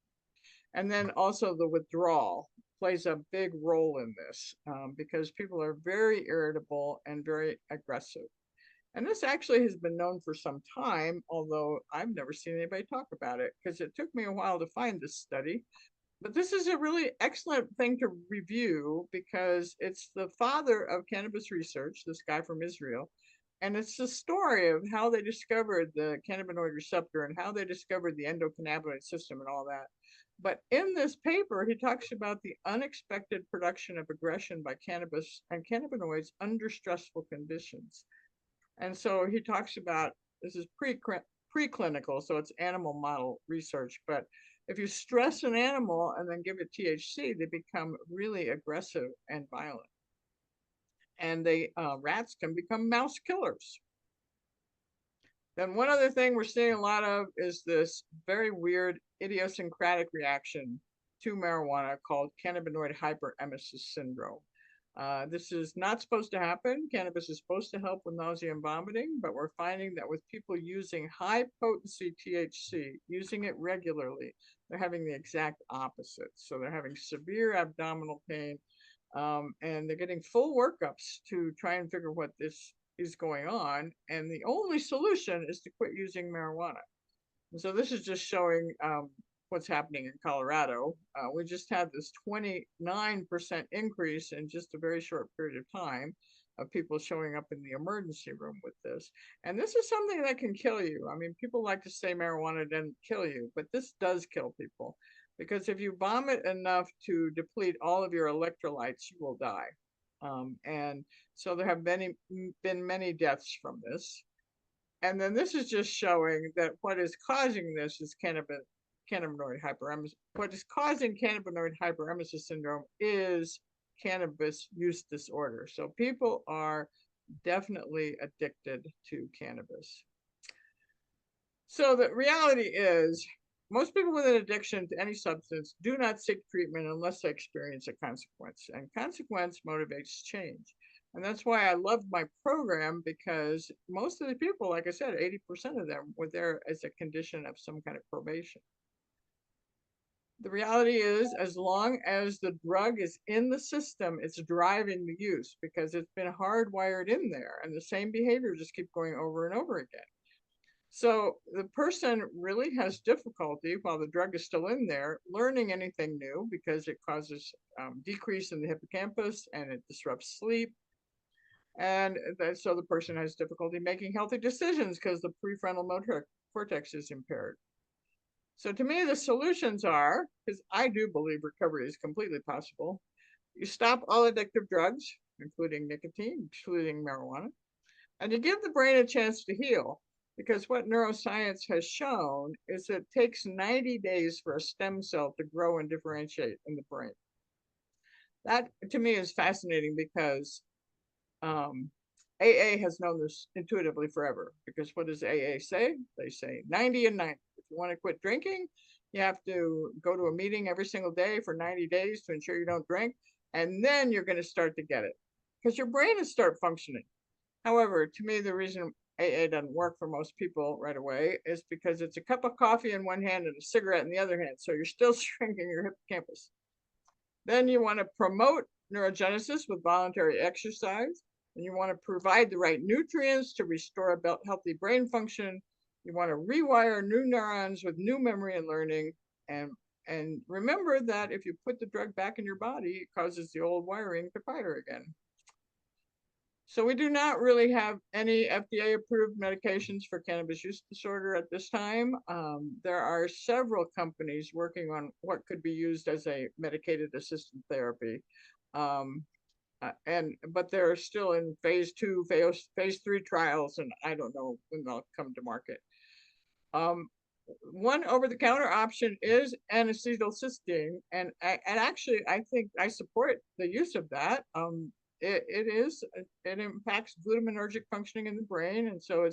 And then also the withdrawal plays a big role in this, because people are very irritable and very aggressive. And this actually has been known for some time, although I've never seen anybody talk about it because it took me a while to find this study. But this is a really excellent thing to review because it's the father of cannabis research, this guy from Israel. And it's the story of how they discovered the cannabinoid receptor and how they discovered the endocannabinoid system and all that. But in this paper, he talks about the unexpected production of aggression by cannabis and cannabinoids under stressful conditions. And so he talks about, this is preclinical, so it's animal model research, but if you stress an animal and then give it THC, they become really aggressive and violent. And rats can become mouse killers. Then one other thing we're seeing a lot of is this very weird idiosyncratic reaction to marijuana called cannabinoid hyperemesis syndrome. This is not supposed to happen. Cannabis is supposed to help with nausea and vomiting, but we're finding that with people using high potency THC, using it regularly, they're having the exact opposite. So they're having severe abdominal pain, and they're getting full workups to try and figure what this is going on. And the only solution is to quit using marijuana. And so this is just showing what's happening in Colorado. We just had this 29% increase in just a very short period of time of people showing up in the emergency room with this. And this is something that can kill you. I mean, people like to say marijuana doesn't kill you, but this does kill people because if you vomit enough to deplete all of your electrolytes, you will die. And so there have been many deaths from this. And then this is just showing that what is causing this is cannabinoid hyperemesis. What is causing cannabinoid hyperemesis syndrome is cannabis use disorder. So people are definitely addicted to cannabis. So the reality is most people with an addiction to any substance do not seek treatment unless they experience a consequence, and consequence motivates change. And that's why I loved my program, because most of the people, like I said, 80% of them were there as a condition of some kind of probation. The reality is, as long as the drug is in the system, it's driving the use because it's been hardwired in there, and the same behavior just keep going over and over again. So the person really has difficulty while the drug is still in there learning anything new because it causes decrease in the hippocampus and it disrupts sleep. And so the person has difficulty making healthy decisions because the prefrontal motor cortex is impaired. So to me, the solutions are, because I do believe recovery is completely possible, you stop all addictive drugs, including nicotine, including marijuana, and you give the brain a chance to heal. because what neuroscience has shown is it takes 90 days for a stem cell to grow and differentiate in the brain. That to me is fascinating because AA has known this intuitively forever, because what does AA say? They say 90 and 90. If you want to quit drinking, you have to go to a meeting every single day for 90 days to ensure you don't drink, and then you're going to start to get it because your brain will start functioning. However, to me, the reason AA doesn't work for most people right away is because it's a cup of coffee in one hand and a cigarette in the other hand. So you're still shrinking your hippocampus. Then you want to promote neurogenesis with voluntary exercise, and you want to provide the right nutrients to restore a healthy brain function. You want to rewire new neurons with new memory and learning. And remember that if you put the drug back in your body, it causes the old wiring to fire again. So we do not really have any FDA approved medications for cannabis use disorder at this time. There are several companies working on what could be used as a medicated assisted therapy. But they're still in phase 2, phase 3 trials, and I don't know when they'll come to market. One over-the-counter option is N-acetylcysteine, and actually I think I support the use of that. It impacts glutamatergic functioning in the brain, and so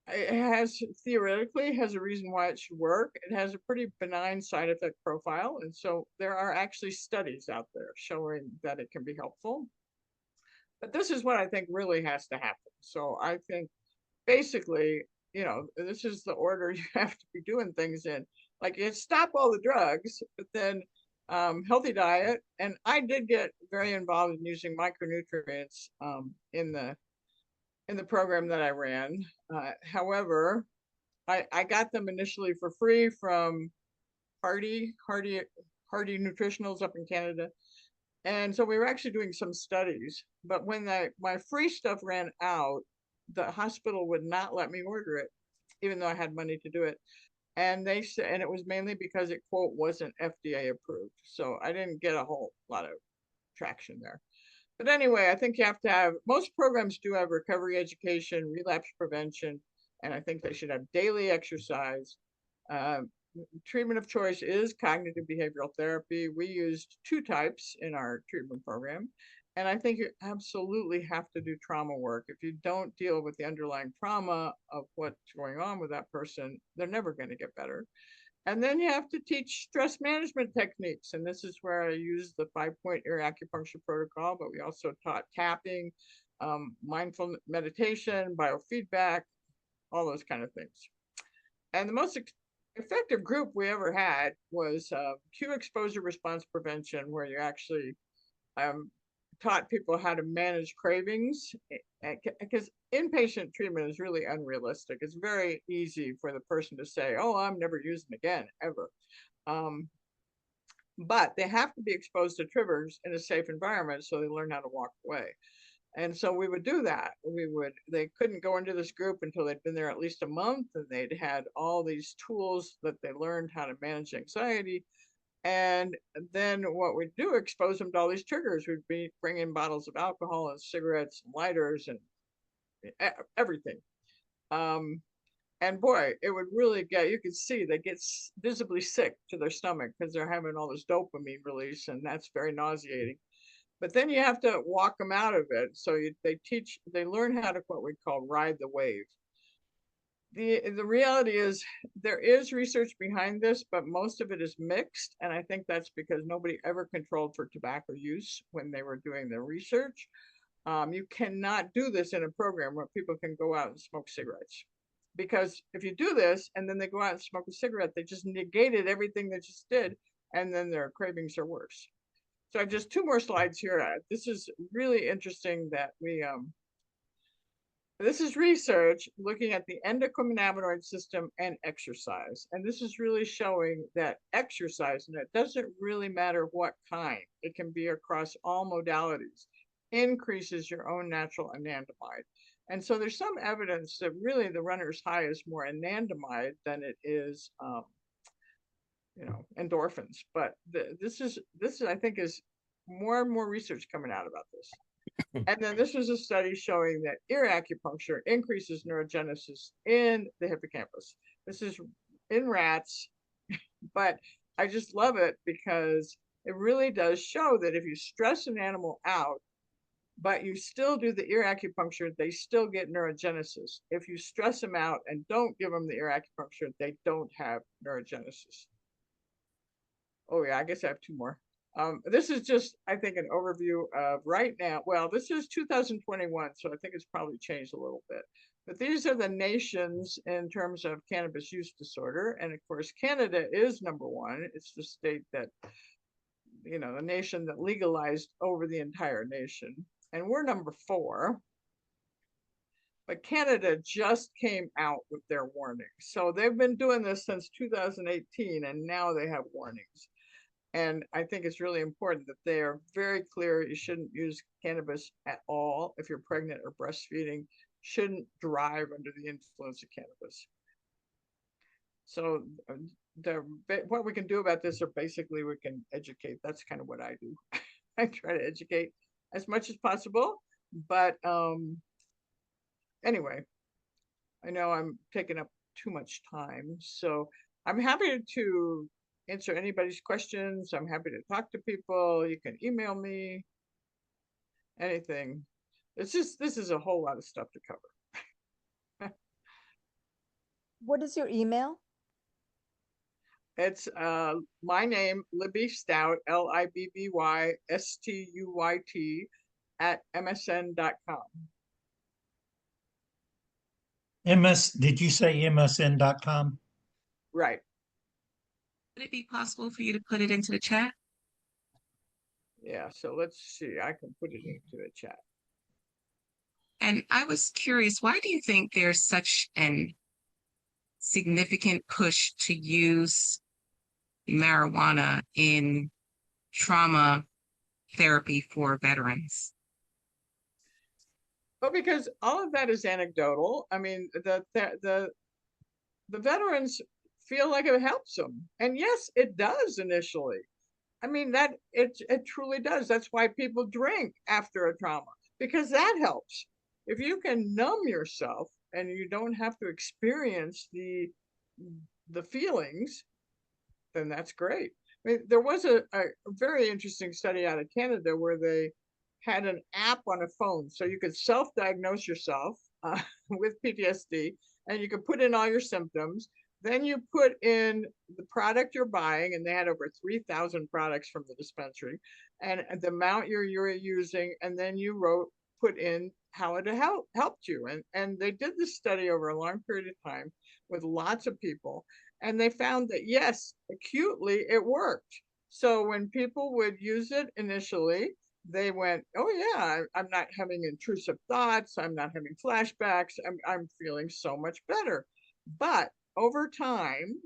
it has theoretically has a reason why it should work. It has a pretty benign side effect profile, and so there are actually studies out there showing that it can be helpful. But this is what I think really has to happen. So I think basically, this is the order you have to be doing things in. Like, you stop all the drugs, but then healthy diet. And I did get very involved in using micronutrients in the program that I ran. However, I got them initially for free from Hardy Nutritionals up in Canada. And so we were actually doing some studies, but when my free stuff ran out, the hospital would not let me order it, even though I had money to do it. And they said, and it was mainly because it, quote, wasn't FDA approved. So I didn't get a whole lot of traction there. But anyway, I think you have to have, most programs do have recovery education, relapse prevention, and I think they should have daily exercise. Treatment of choice is cognitive behavioral therapy. We used 2 types in our treatment program. And I think you absolutely have to do trauma work. If you don't deal with the underlying trauma of what's going on with that person, they're never going to get better. And then you have to teach stress management techniques. And this is where I use the 5-point ear acupuncture protocol, but we also taught tapping, mindful meditation, biofeedback, all those kind of things. And the most effective group we ever had was cue exposure response prevention, where you actually taught people how to manage cravings, because inpatient treatment is really unrealistic. It's very easy for the person to say, oh, I'm never using again, ever. But they have to be exposed to triggers in a safe environment so they learn how to walk away. And so we would do that. They couldn't go into this group until they'd been there at least a month, and they'd had all these tools that they learned how to manage anxiety. And then what we'd do, expose them to all these triggers. We'd be bringing bottles of alcohol and cigarettes and lighters and everything. And boy, it would really you could see they get visibly sick to their stomach because they're having all this dopamine release, and that's very nauseating. But then you have to walk them out of it. So they learn how to what we call ride the wave. The reality is there is research behind this, but most of it is mixed. And I think that's because nobody ever controlled for tobacco use when they were doing their research. You cannot do this in a program where people can go out and smoke cigarettes. Because if you do this and then they go out and smoke a cigarette, they just negated everything they just did. And then their cravings are worse. So I have just 2 more slides here. This is really interesting that this is research looking at the endocannabinoid system and exercise. And this is really showing that exercise, and it doesn't really matter what kind, it can be across all modalities, increases your own natural anandamide. And so there's some evidence that really the runner's high is more anandamide than it is, endorphins. But this is I think is more and more research coming out about this. And then this was a study showing that ear acupuncture increases neurogenesis in the hippocampus. This is in rats, but I just love it because it really does show that if you stress an animal out, but you still do the ear acupuncture, they still get neurogenesis. If you stress them out and don't give them the ear acupuncture, they don't have neurogenesis. Oh yeah, I guess I have two more. This is just, I think, an overview of right now. Well, this is 2021, so I think it's probably changed a little bit. But these are the nations in terms of cannabis use disorder. And of course, Canada is number one. It's the state that, you know, the nation that legalized over the entire nation. And we're number 4. But Canada just came out with their warnings. So they've been doing this since 2018, and now they have warnings. And I think it's really important that they are very clear. You shouldn't use cannabis at all if you're pregnant or breastfeeding. Shouldn't drive under the influence of cannabis. So what we can do about this are basically we can educate. That's kind of what I do. I try to educate as much as possible. But anyway, I know I'm taking up too much time. So I'm happy to answer anybody's questions. I'm happy to talk to people. You can email me, anything. This is a whole lot of stuff to cover. What is your email? It's my name, Libby Stuyt, LIBBY STUYT @msn.com. Did you say MSN.com? Right. Would it be possible for you to put it into the chat? Yeah, so let's see. I can put it into the chat. And I was curious, why do you think there's such an significant push to use marijuana in trauma therapy for veterans? Well, because all of that is anecdotal. I mean, the veterans feel like it helps them. And yes, it does initially. I mean, that it truly does. That's why people drink after a trauma, because that helps. If you can numb yourself and you don't have to experience the feelings, then that's great. I mean, there was a very interesting study out of Canada where they had an app on a phone, so you could self-diagnose yourself with PTSD, and you could put in all your symptoms. Then you put in the product you're buying, and they had over 3,000 products from the dispensary, and the amount you're using, and then you put in how it helped you. And they did this study over a long period of time with lots of people, and they found that yes, acutely it worked. So when people would use it initially, they went, oh yeah, I'm not having intrusive thoughts, I'm not having flashbacks, I'm feeling so much better. But over time,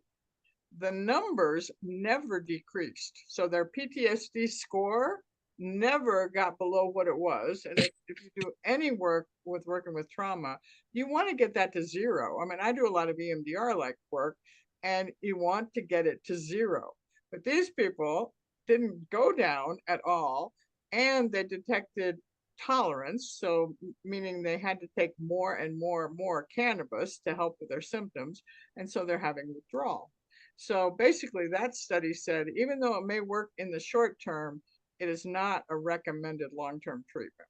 the numbers never decreased. So their PTSD score never got below what it was. And if you do any work with working with trauma, you want to get that to 0. I mean, I do a lot of EMDR like work, and you want to get it to 0. But these people didn't go down at all, and they detected tolerance, so meaning they had to take more and more cannabis to help with their symptoms, and so they're having withdrawal. So basically that study said even though it may work in the short term, it is not a recommended long-term treatment.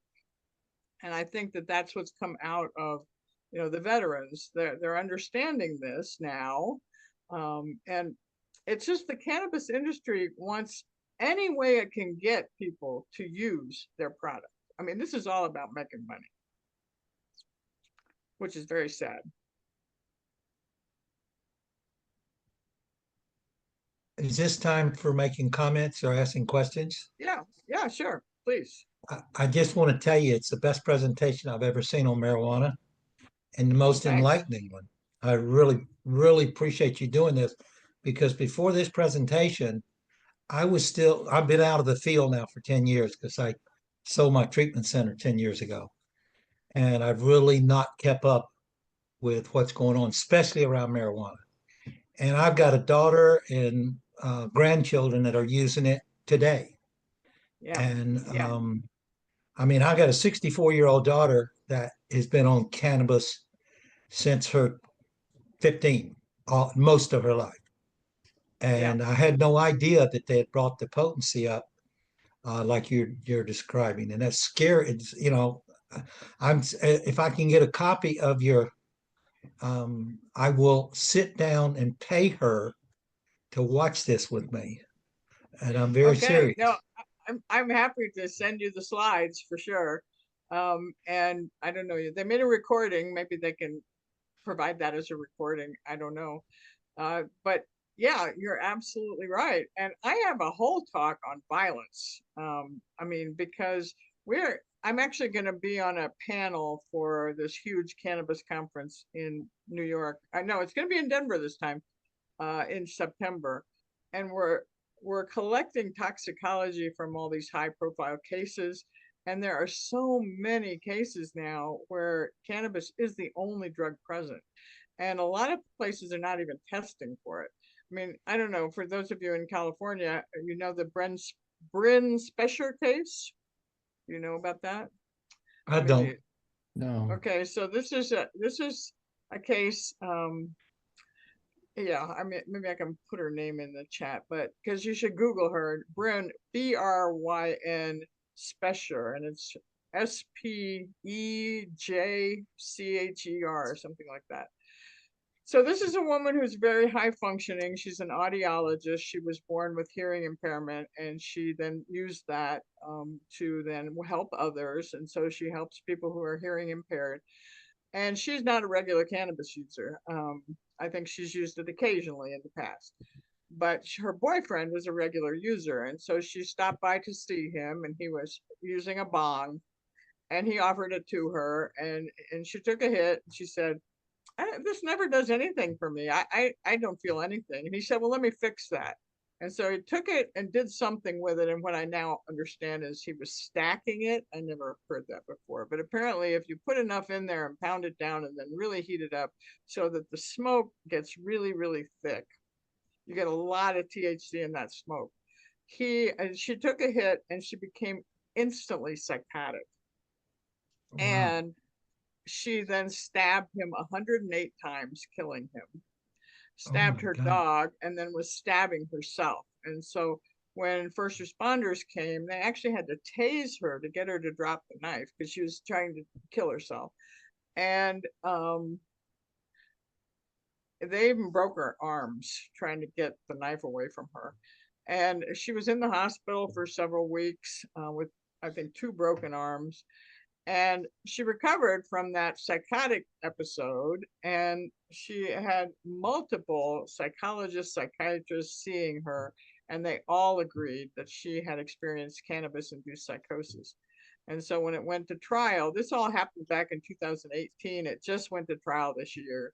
And I think that that's what's come out of, you know, the veterans. They're understanding this now, and it's just the cannabis industry wants any way it can get people to use their product. I mean, this is all about making money, which is very sad. Is this time for making comments or asking questions? Yeah, sure, please. I just want to tell you, it's the best presentation I've ever seen on marijuana and the most Thanks. enlightening one. I really, really appreciate you doing this, because before this presentation, I've been out of the field now for 10 years because I sold my treatment center 10 years ago. And I've really not kept up with what's going on, especially around marijuana. And I've got a daughter and grandchildren that are using it today. Yeah. And Yeah. I mean, I got a 64-year-old daughter that has been on cannabis since her 15, most of her life. Yeah. And I had no idea that they had brought the potency up like you're describing, and that's scary. It's, I'm if I can get a copy of your, I will sit down and pay her to watch this with me, and I'm very Okay. serious. No, I'm happy to send you the slides for sure. And I don't know, they made a recording. Maybe they can provide that as a recording. I don't know. But yeah, you're absolutely right. And I have a whole talk on violence. I mean, because I'm actually going to be on a panel for this huge cannabis conference in New York. I know it's going to be in Denver this time, in September. And we're collecting toxicology from all these high profile cases. And there are so many cases now where cannabis is the only drug present. And a lot of places are not even testing for it. I mean, I don't know, for those of you in California, you know the Bryn Spesher case? You know about that? I Maybe. don't. No. Okay, so this is a case, yeah, I mean, maybe I can put her name in the chat, but because you should Google her, Bryn, Bryn Spesher, and it's Spejcher or something like that. So this is a woman who's very high functioning. She's an audiologist. She was born with hearing impairment, and she then used that to then help others. And so she helps people who are hearing impaired. And she's not a regular cannabis user. I think she's used it occasionally in the past. But her boyfriend was a regular user, and so she stopped by to see him, and he was using a bong, and he offered it to her, and she took a hit. And she said, this never does anything for me. I don't feel anything. And he said, well, let me fix that. And so he took it and did something with it. And what I now understand is he was stacking it. I never heard that before. But apparently, if you put enough in there and pound it down and then really heat it up so that the smoke gets really, really thick, you get a lot of THC in that smoke. She took a hit and she became instantly psychotic. Wow. And she then stabbed him 108 times, killing him. Stabbed her God. dog, and then was stabbing herself. And so when first responders came, they actually had to tase her to get her to drop the knife because she was trying to kill herself. And they even broke her arms trying to get the knife away from her. And she was in the hospital for several weeks with, I think, 2 broken arms. And she recovered from that psychotic episode, and she had multiple psychologists, psychiatrists seeing her, and they all agreed that she had experienced cannabis-induced psychosis. And so when it went to trial, this all happened back in 2018. It just went to trial this year.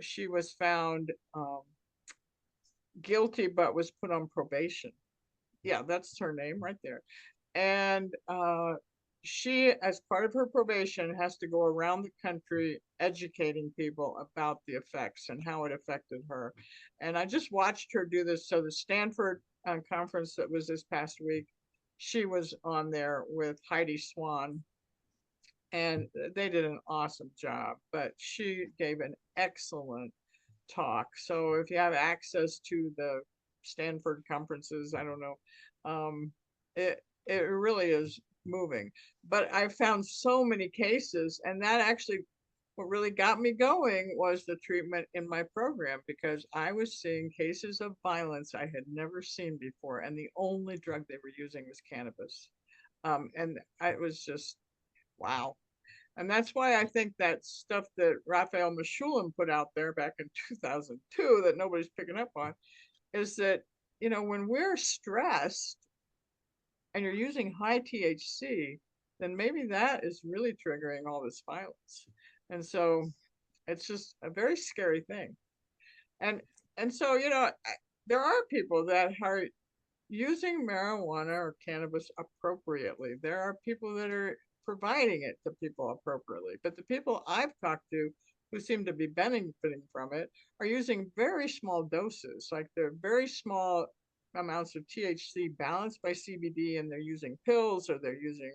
She was found guilty, but was put on probation. Yeah, that's her name right there. And she, as part of her probation, has to go around the country educating people about the effects and how it affected her. And I just watched her do this. So the Stanford conference that was this past week, she was on there with Heidi Swan, and they did an awesome job. But she gave an excellent talk. So if you have access to the Stanford conferences, I don't know, it really is moving. But I found so many cases, and that actually, what really got me going was the treatment in my program, because I was seeing cases of violence I had never seen before, and the only drug they were using was cannabis. And it was just, wow. And that's why I think that stuff that Raphael Mechoulam put out there back in 2002 that nobody's picking up on is that, when we're stressed and you're using high THC, then maybe that is really triggering all this violence. And so it's just a very scary thing. And so, there are people that are using marijuana or cannabis appropriately. There are people that are providing it to people appropriately. But the people I've talked to who seem to be benefiting from it are using very small doses, like they're very small amounts of THC balanced by CBD, and they're using pills or they're using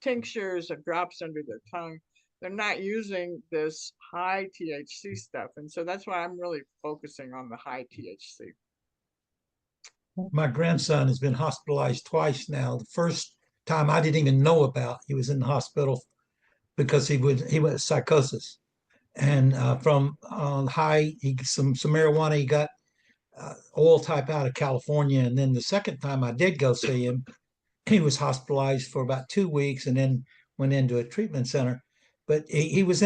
tinctures or drops under their tongue. They're not using this high THC stuff. And so that's why I'm really focusing on the high THC. My grandson has been hospitalized twice now. The first time I didn't even know about, he was in the hospital because he was psychosis, and from high, some marijuana. He got oil type out of California, and then the second time I did go see him, he was hospitalized for about 2 weeks, and then went into a treatment center. But he was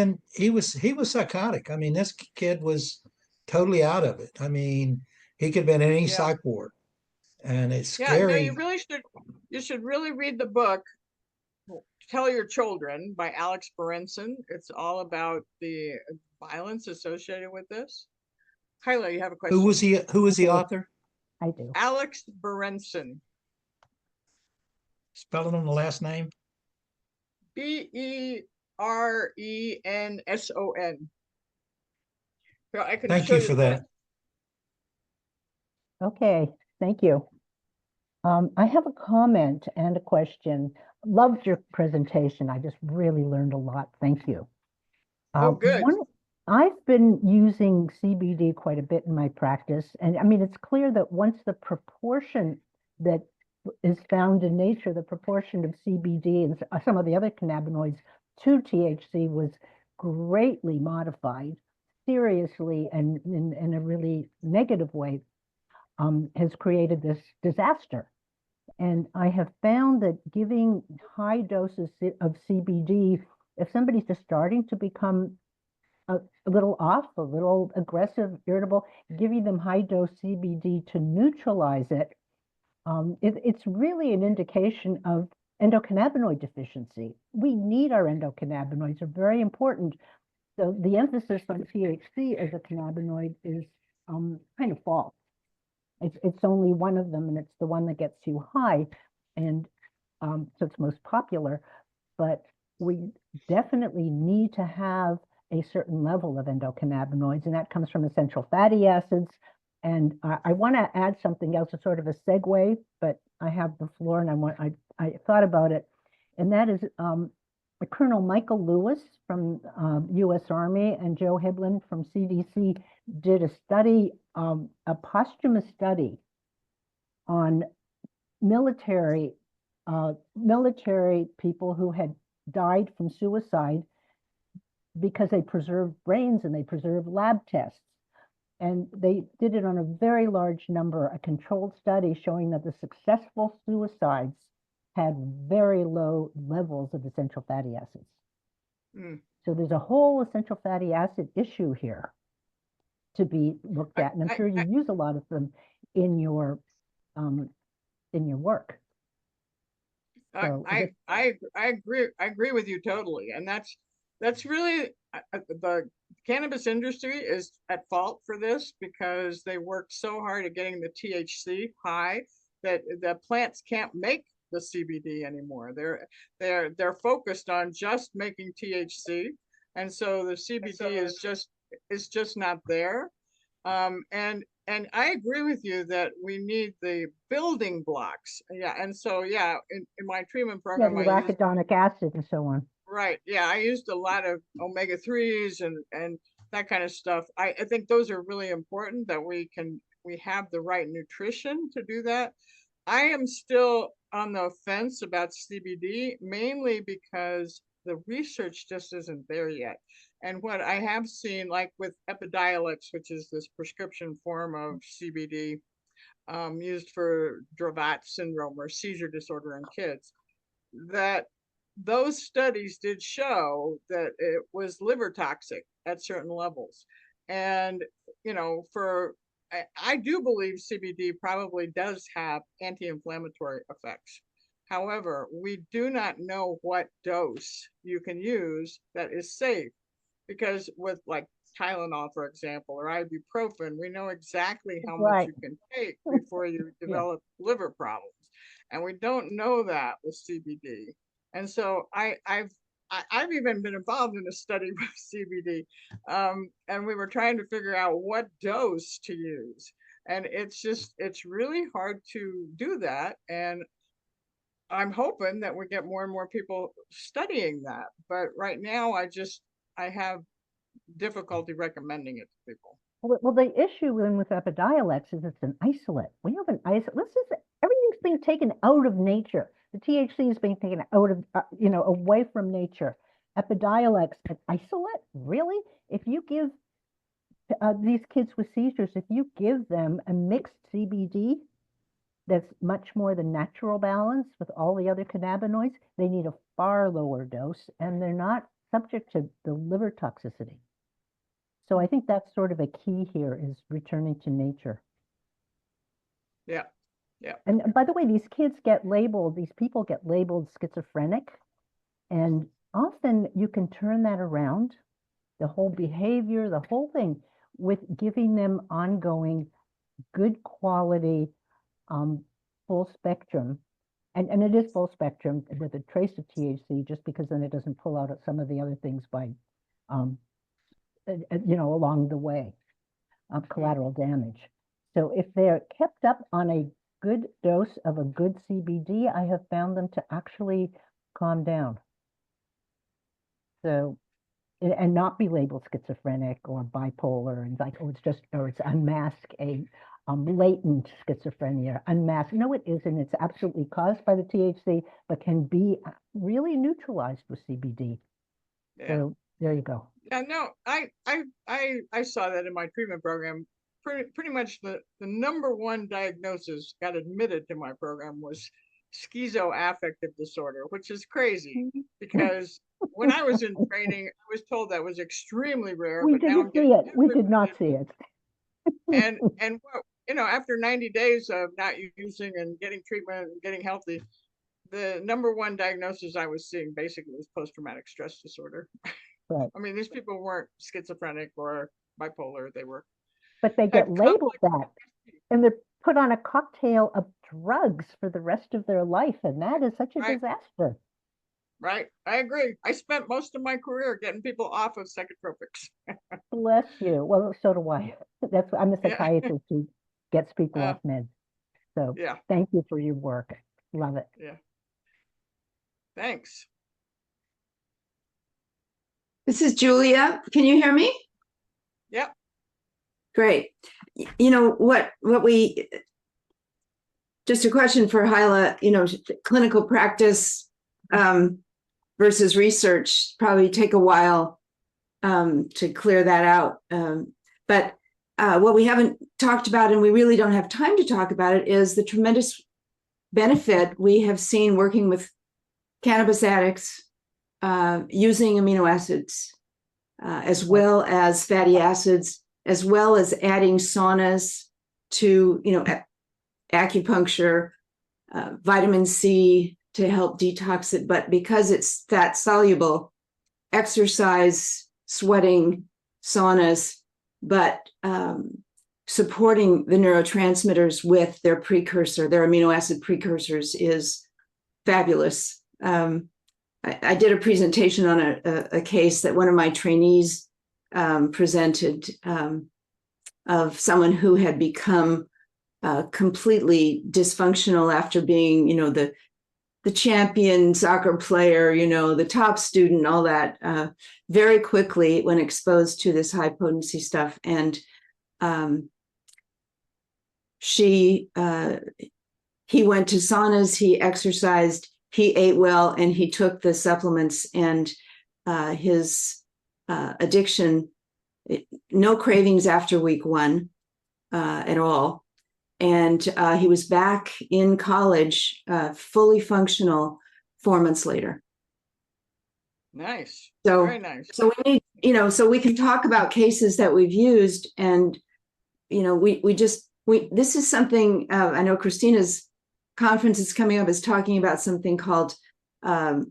psychotic. I mean, this kid was totally out of it. I mean, he could have been in any Yeah. psych ward, and it's Yeah, no, scary. you should really read the book, Tell Your Children by Alex Berenson. It's all about the violence associated with this. Kyla, you have a question? Who was he? Who was the author? I do. Alex Berenson. Spelling on the last name. Berenson. So I can Thank show you you for the that. book. Okay, thank you. I have a comment and a question. Loved your presentation. I just really learned a lot. Thank you. Oh, good. I've been using CBD quite a bit in my practice, and I mean, it's clear that once the proportion that is found in nature, the proportion of CBD and some of the other cannabinoids to THC was greatly modified, seriously, and in a really negative way, has created this disaster. And I have found that giving high doses of CBD, if somebody's just starting to become a little off, a little aggressive, irritable, giving them high dose CBD to neutralize it, it's really an indication of endocannabinoid deficiency. We need our endocannabinoids, they're very important. So the emphasis on THC as a cannabinoid is kind of false. It's only one of them, and it's the one that gets too high, and so it's most popular. But we definitely need to have a certain level of endocannabinoids, and that comes from essential fatty acids. And I want to add something else, a sort of a segue, but I have the floor, and I thought about it, and that is Colonel Michael Lewis from U.S. Army and Joe Hiblin from CDC did a study, a posthumous study on military people who had died from suicide because they preserved brains and they preserved lab tests. And they did it on a very large number, a controlled study showing that the successful suicides had very low levels of essential fatty acids. Mm. So there's a whole essential fatty acid issue here to be looked at, and I'm sure you use a lot of them in your work. So I agree with you totally, and that's really the cannabis industry is at fault for this because they worked so hard at getting the THC high that the plants can't make the CBD anymore. They're focused on just making THC, and so the CBD is just not there. And I agree with you that we need the building blocks. Yeah, and so yeah, in my treatment program, the arachidonic acid and so on. Right. Yeah, I used a lot of omega-3s and that kind of stuff. I think those are really important that we have the right nutrition to do that. I am still on the fence about CBD, mainly because the research just isn't there yet. And what I have seen, like with Epidiolex, which is this prescription form of CBD used for Dravet syndrome or seizure disorder in kids, that those studies did show that it was liver toxic at certain levels. And, you know, I do believe CBD probably does have anti-inflammatory effects. However, we do not know what dose you can use that is safe, because with like Tylenol, for example, or ibuprofen, we know exactly how much you can take before you develop liver problems. And we don't know that with CBD. And so I've even been involved in a study with CBD, and we were trying to figure out what dose to use. And it's really hard to do that. And I'm hoping that we get more and more people studying that. But right now, I have difficulty recommending it to people. Well, the issue with Epidiolex is it's an isolate. We have an isolate. Everything's being taken out of nature. The THC is being taken out of, away from nature. Epidiolex, an isolate? Really? If you give these kids with seizures, if you give them a mixed CBD that's much more the natural balance with all the other cannabinoids, they need a far lower dose and they're not subject to the liver toxicity. So I think that's sort of a key here, is returning to nature. Yeah. Yeah. And by the way, these people get labeled schizophrenic, and often you can turn that around, the whole behavior, the whole thing, with giving them ongoing, good quality, full spectrum. And it is full spectrum with a trace of THC, just because then it doesn't pull out some of the other things by, along the way of collateral damage. So if they're kept up on a good dose of a good CBD, I have found them to actually calm down. So, and not be labeled schizophrenic or bipolar and like, it's unmask a latent schizophrenia, unmasked. No, it isn't. It's absolutely caused by the THC, but can be really neutralized with CBD. Yeah. So there you go. Yeah, no, I saw that in my treatment program. Pretty much the number one diagnosis got admitted to my program was schizoaffective disorder, which is crazy because when I was in training, I was told that was extremely rare. We but now didn't see it. We did not see it. And after 90 days of not using and getting treatment and getting healthy, the number one diagnosis I was seeing basically was post-traumatic stress disorder. Right. I mean, these people weren't schizophrenic or bipolar. They were. But they get labeled that, and they're put on a cocktail of drugs for the rest of their life, and that is such a disaster. Right. I agree. I spent most of my career getting people off of psychotropics. Bless you. Well, so do I. I'm a psychiatrist who gets people off meds. So thank you for your work. Love it. Yeah. Thanks. This is Julia. Can you hear me? Yep. Great. Just a question for Hyla, clinical practice versus research probably take a while to clear that out. But what we haven't talked about, and we really don't have time to talk about it, is the tremendous benefit we have seen working with cannabis addicts using amino acids as well as fatty acids, as well as adding saunas to, acupuncture, vitamin C to help detox it. But because it's fat soluble, exercise, sweating, saunas, but supporting the neurotransmitters with their amino acid precursors is fabulous. I did a presentation on a case that one of my trainees presented of someone who had become completely dysfunctional after being, the champion soccer player, the top student, all that, very quickly when exposed to this high potency stuff. And he went to saunas, he exercised, he ate well, and he took the supplements, and his addiction, no cravings after week 1 at all. And he was back in college, fully functional 4 months later. Nice. So, very nice. So we need, so we can talk about cases that we've used, and, this is something, I know Christina's conference is coming up, is talking about something called the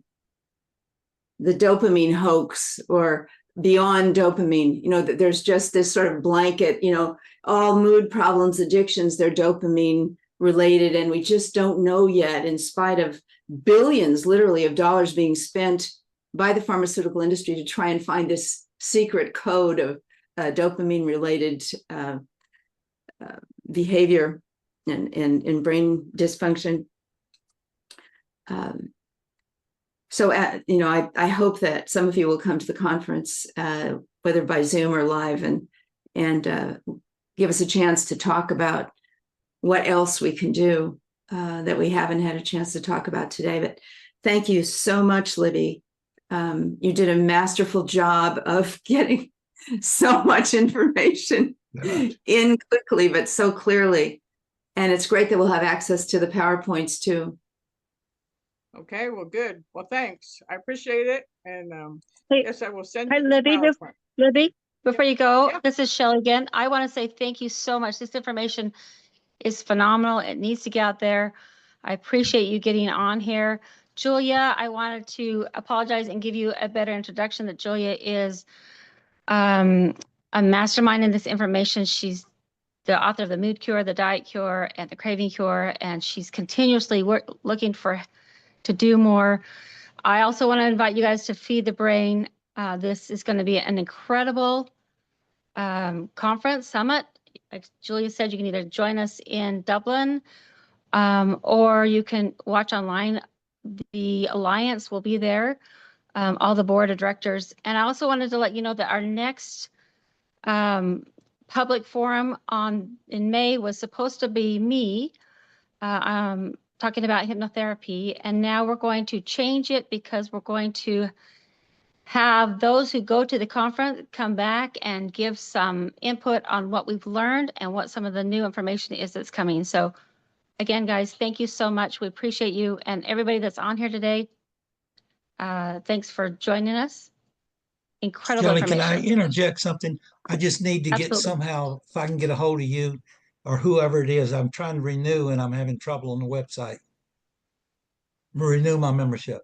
dopamine hoax, or beyond dopamine, that there's just this sort of blanket, all mood problems, addictions, they're dopamine related. And we just don't know yet, in spite of billions, literally, of dollars being spent by the pharmaceutical industry to try and find this secret code of dopamine related behavior and brain dysfunction. So, I hope that some of you will come to the conference, whether by Zoom or live, and give us a chance to talk about what else we can do that we haven't had a chance to talk about today. But thank you so much, Libby. You did a masterful job of getting so much information in quickly, but so clearly. And it's great that we'll have access to the PowerPoints too. Okay, well, good. Well, thanks. I appreciate it. And Hey, yes, I will send hi, you the Libby. PowerPoint. Libby, before you go, Yeah. this is Shelley again. I want to say thank you so much. This information is phenomenal. It needs to get out there. I appreciate you getting on here. Julia, I wanted to apologize and give you a better introduction that Julia is a mastermind in this information. She's the author of The Mood Cure, The Diet Cure, and The Craving Cure, and she's continuously looking to do more. I also want to invite you guys to Feed the Brain. This is going to be an incredible conference summit. Like Julia said, you can either join us in Dublin or you can watch online. The Alliance will be there, all the board of directors. And I also wanted to let you know that our next public forum in May was supposed to be me talking about hypnotherapy. And now we're going to change it because we're going to have those who go to the conference come back and give some input on what we've learned and what some of the new information is that's coming. So again, guys, thank you so much. We appreciate you and everybody that's on here today. Thanks for joining us. Incredible Shelley, can I information. interject something? I just need to get Absolutely. somehow, if I can get a hold of you or whoever it is, I'm trying to renew and I'm having trouble on the website. Renew my membership.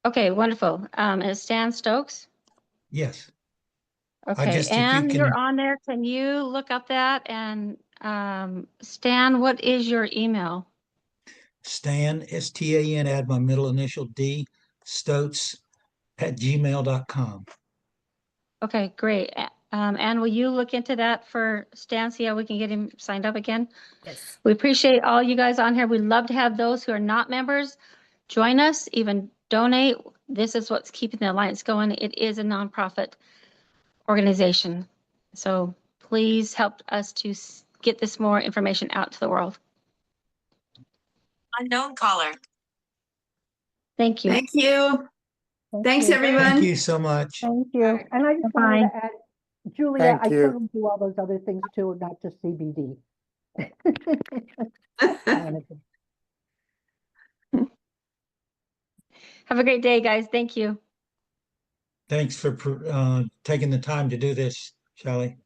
Okay, wonderful. Is Stan Stokes? Yes. Okay, if you and you're can, on there. Can you look up that? And Stan, what is your email? Stan, STAN, add my middle initial D, Stotes @gmail.com. Okay, great. And will you look into that for Stan, see how we can get him signed up again? Yes. We appreciate all you guys on here. We'd love to have those who are not members join us, even donate. This is what's keeping the Alliance going. It is a nonprofit organization. So please help us to get this more information out to the world. Unknown caller. Thank you. Thank you. Thank Thanks, you. everyone. Thank you so much. Thank you. Bye. And I just wanted Bye. to add, Julia, Thank I you. couldn't do all those other things too, not just CBD. Wanted to- Have a great day, guys. Thank you. Thanks for taking the time to do this, Shelley.